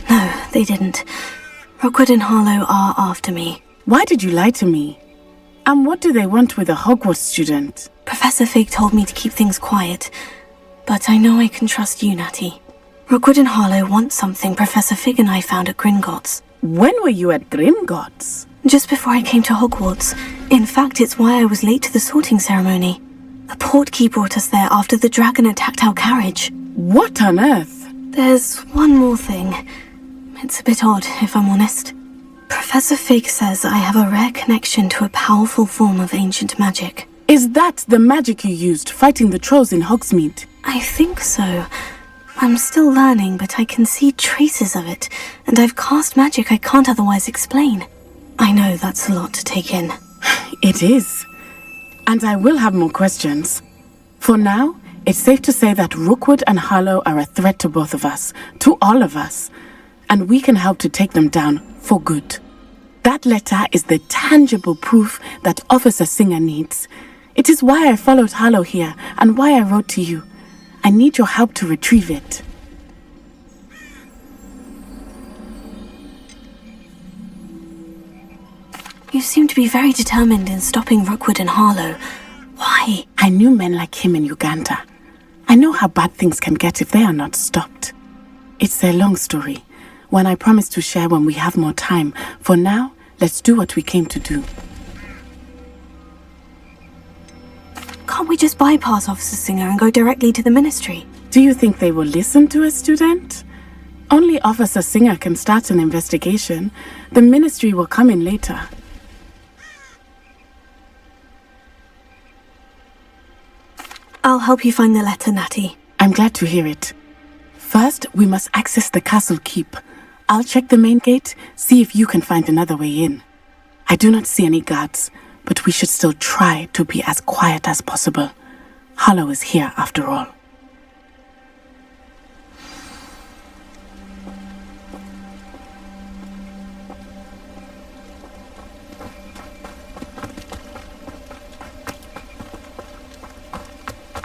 No, they didn't. Rookwood and Harlow are after me. Why did you lie to me? And what do they want with a Hogwarts student? Professor Fig told me to keep things quiet, but I know I can trust you, Natty. Rookwood and Harlow want something Professor Fig and I found at Gringotts. When were you at Gringotts? Just before I came to Hogwarts. In fact, it's why I was late to the sorting ceremony. A portkey brought us there after the dragon attacked our carriage. What on earth? There's one more thing. It's a bit odd, if I'm honest. Professor Fig says I have a rare connection to a powerful form of ancient magic. Is that the magic you used fighting the trolls in Hogsmeade? I think so. I'm still learning, but I can see traces of it, and I've cast magic I can't otherwise explain. I know that's a lot to take in. It is. And I will have more questions. For now, it's safe to say that Rookwood and Harlow are a threat to both of us, to all of us, and we can help to take them down for good. That letter is the tangible proof that Officer Singer needs. It is why I followed Harlow here and why I wrote to you. I need your help to retrieve it. You seem to be very determined in stopping Rookwood and Harlow. Why? I knew men like him in Uganda. I know how bad things can get if they are not stopped. It's a long story, one I promise to share when we have more time. For now, let's do what we came to do. Can't we just bypass Officer Singer and go directly to the Ministry? Do you think they will listen to a student? Only Officer Singer can start an investigation. The Ministry will come in later. I'll help you find the letter, Natty. I'm glad to hear it. First, we must access the castle keep. I'll check the main gate, see if you can find another way in. I do not see any guards, but we should still try to be as quiet as possible. Harlow is here after all.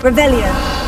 Revelio.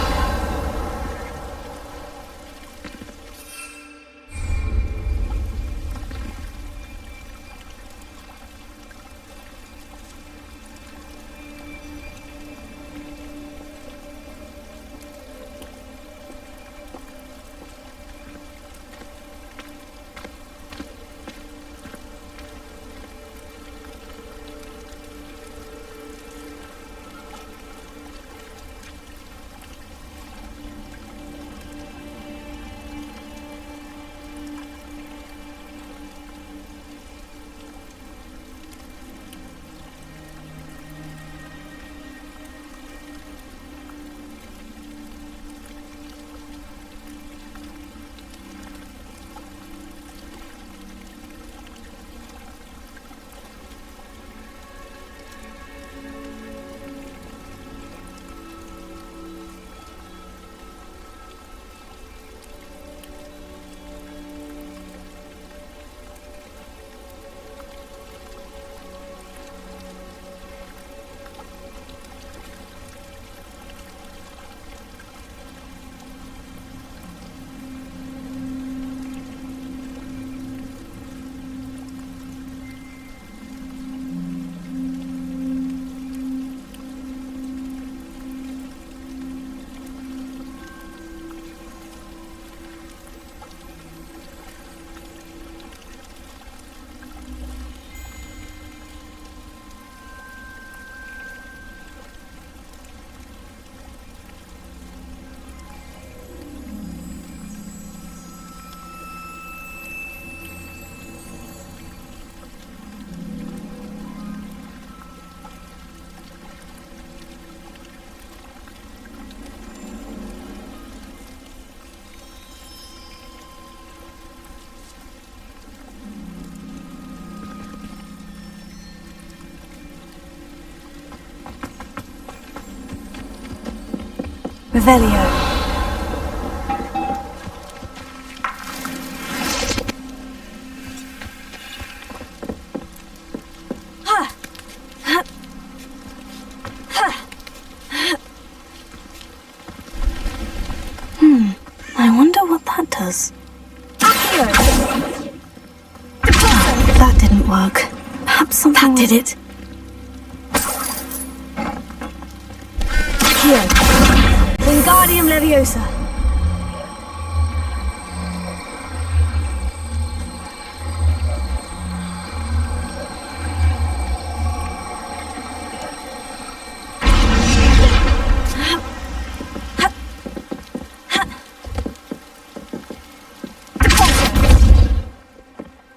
Revelio. I wonder what that does. That didn't work. Perhaps something... That did it. Here. Wingardium Leviosa.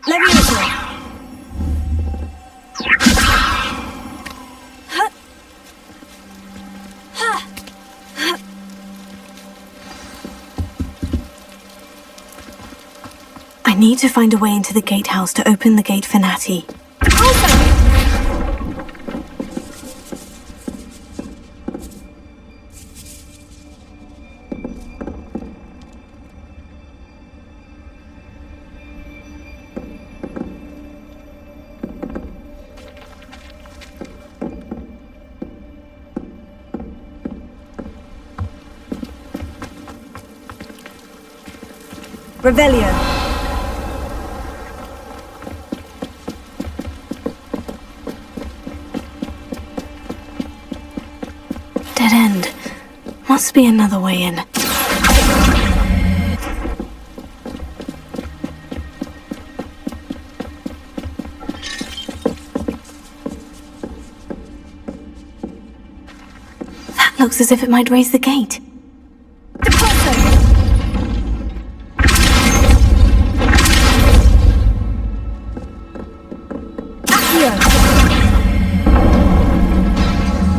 Leviosa! I need to find a way into the gatehouse to open the gate for Natty. Revelio. Dead end. Must be another way in. That looks as if it might raise the gate.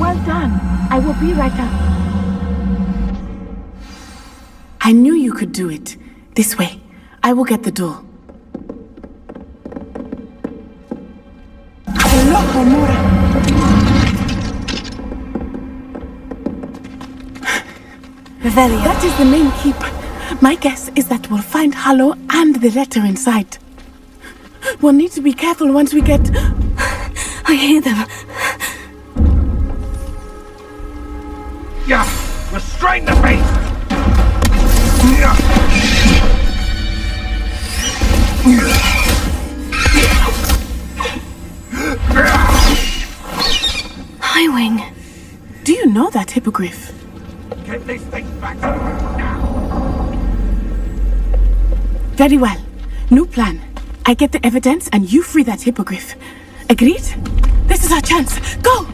Well done. I will be right up. I knew you could do it. This way. I will get the door. Revelio. That is the main keep. My guess is that we'll find Hallow and the letter inside. We'll need to be careful once we get... I hear them. Yeah, restrain the beast! Highwing. Do you know that hippogriff? Get this thing back to me now! Very well. New plan. I get the evidence and you free that hippogriff. Agreed? This is our chance. Go!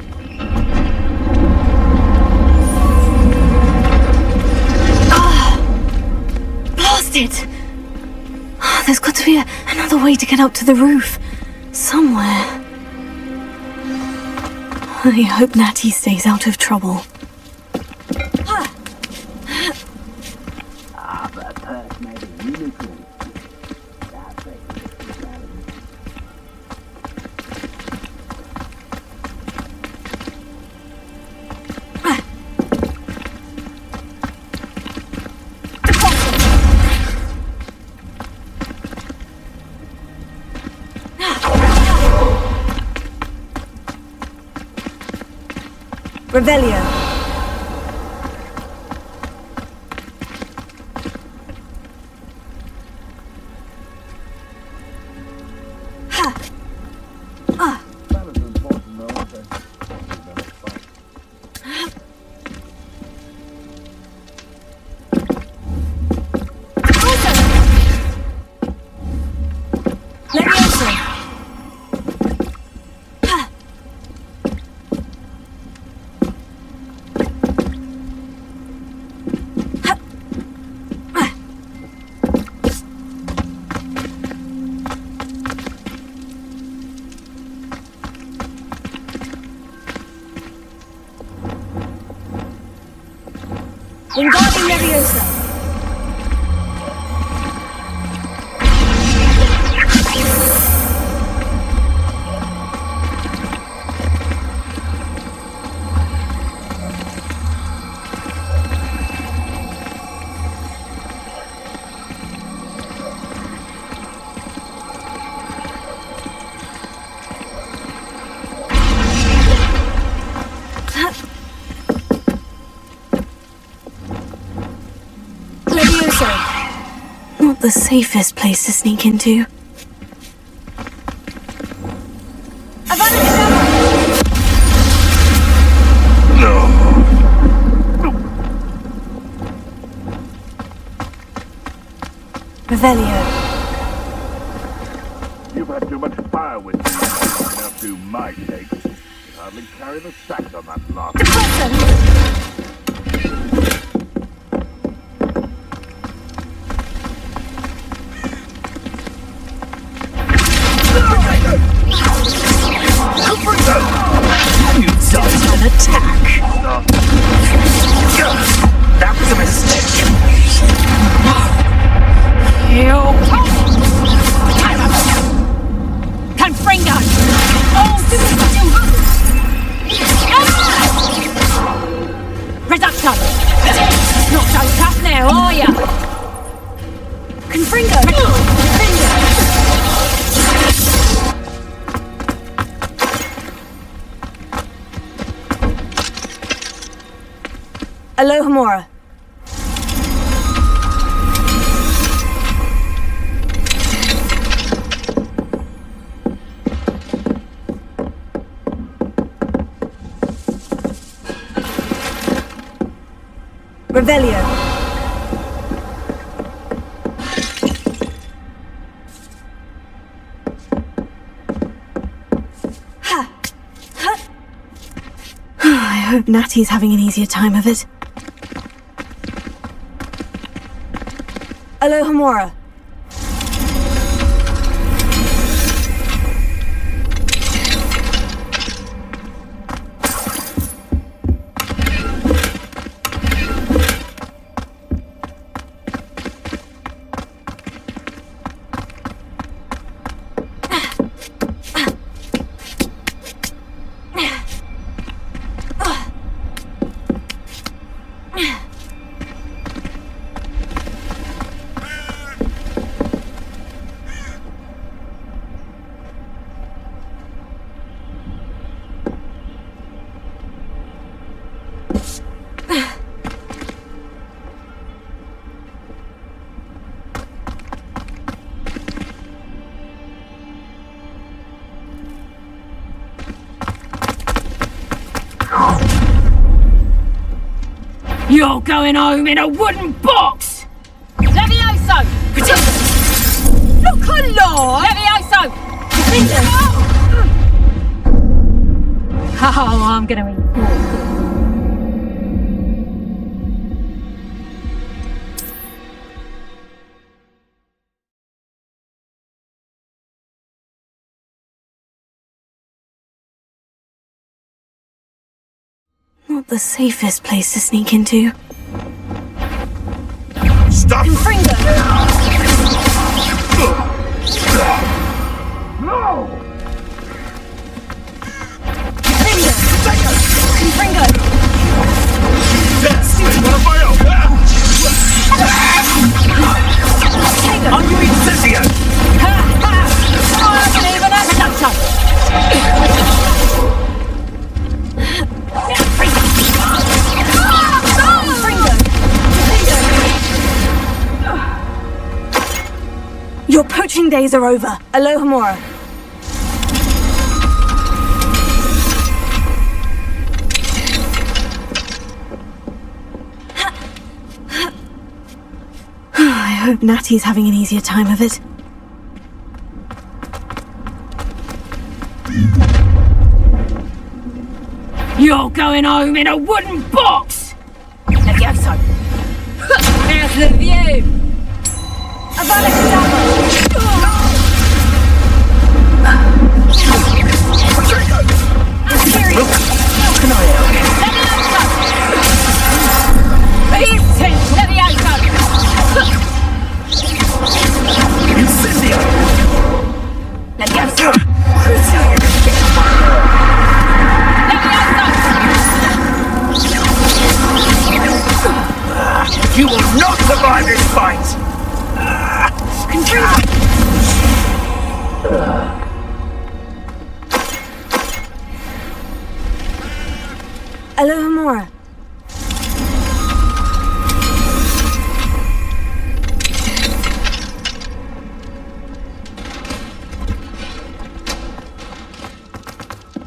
Blasted! There's got to be another way to get up to the roof. Somewhere. I hope Natty stays out of trouble. But purse may be really cool. Revelio. Wingardium Leviosa. Not the safest place to sneak into. Revelio. You've had too much fire with you. Now do my take. You hardly carry the sack on that lot. attack! That was a mistake. Confringo! Oh, Reducto! Not so tough now, are ya? Confringo! Alohomora. Revelio. I hope Natty's having an easier time of it. Alohomora. You're going home in a wooden box! Levioso! Look alive! Levioso! Oh, I'm gonna eat. Not the safest place to sneak into. Stop! Confringo! No! Confringo! Are you Incesio? I believe in that Your poaching days are over. Alohomora. I hope Natty's having an easier time of it. You're going home in a wooden box! Levioso! How's the view? You will not survive this fight! Alohomora.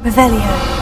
Revelio.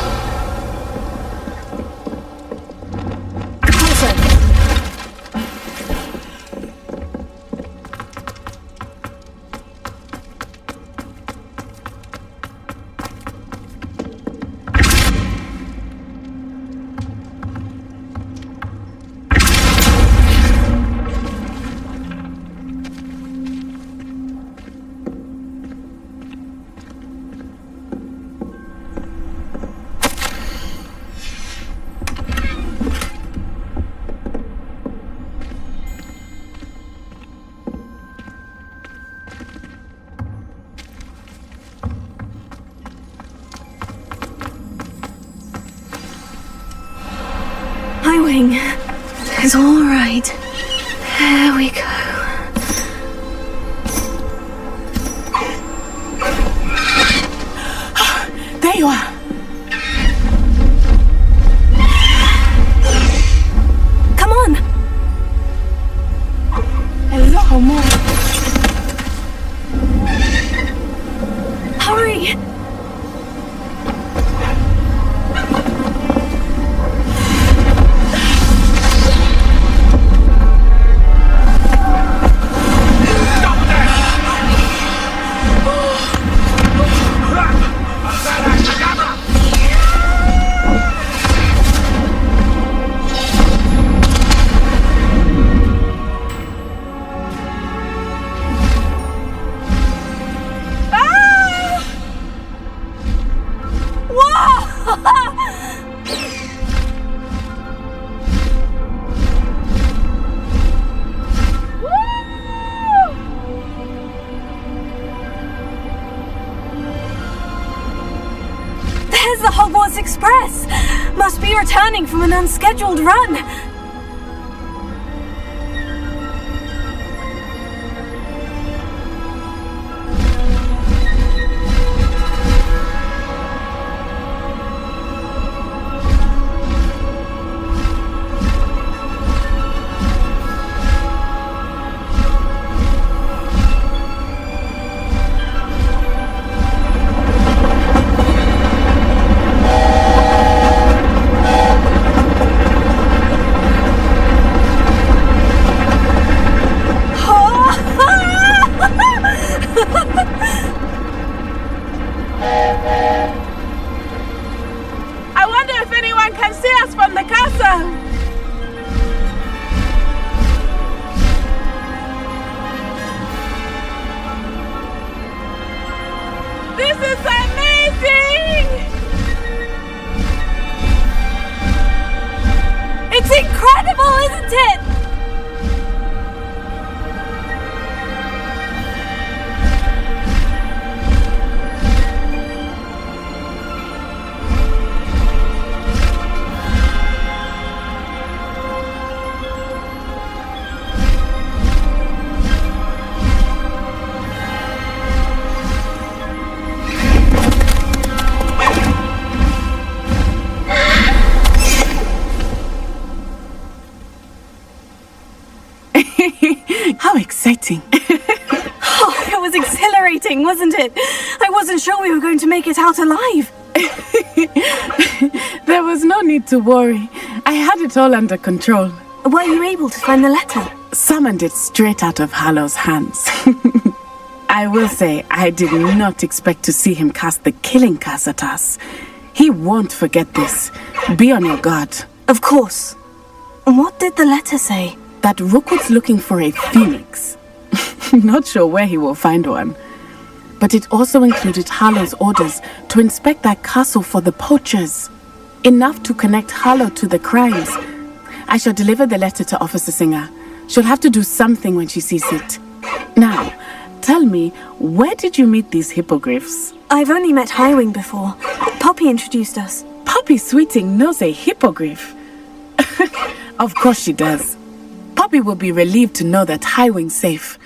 darling. It's all right. There we go. There you are. Come on. Hello, more. Hurry. There's the Hogwarts Express! Must be returning from an unscheduled run. I wonder if anyone can see us from the castle. This is amazing! It's incredible, isn't it? How exciting. Oh, it was exhilarating, wasn't it? I wasn't sure we were going to make it out alive. There was no need to worry. I had it all under control. Were you able to find the letter? Summoned it straight out of Hallow's hands. I will say, I did not expect to see him cast the killing curse at us. He won't forget this. Be on your guard. Of course. What did the letter say? That Rookwood's looking for a phoenix. Not sure where he will find one. But it also included Harlow's orders to inspect that castle for the poachers. Enough to connect Harlow to the crimes. I shall deliver the letter to Officer Singer. She'll have to do something when she sees it. Now, tell me, where did you meet these hippogriffs? I've only met Highwing before. Poppy introduced us. Poppy Sweeting knows a hippogriff. Of course she does. Poppy will be relieved to know that Highwing's safe.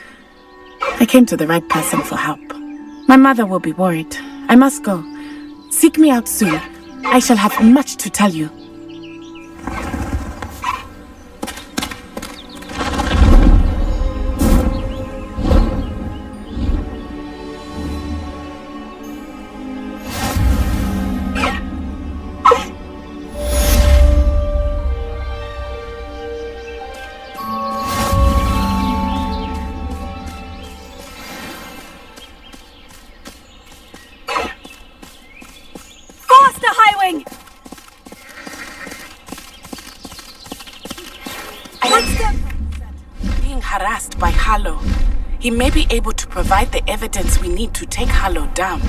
I came to the right person for help. My mother will be worried. I must go. Seek me out soon. I shall have much to tell you. Being harassed by Harlow. He may be able to provide the evidence we need to take Harlow down.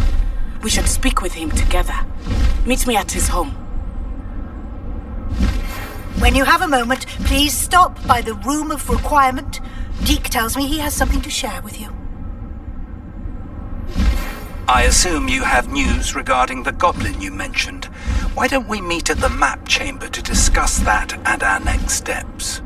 We should speak with him together. Meet me at his home. When you have a moment, please stop by the Room of Requirement. Deke tells me he has something to share with you. I assume you have news regarding the goblin you mentioned. Why don't we meet at the map chamber to discuss that and our next steps?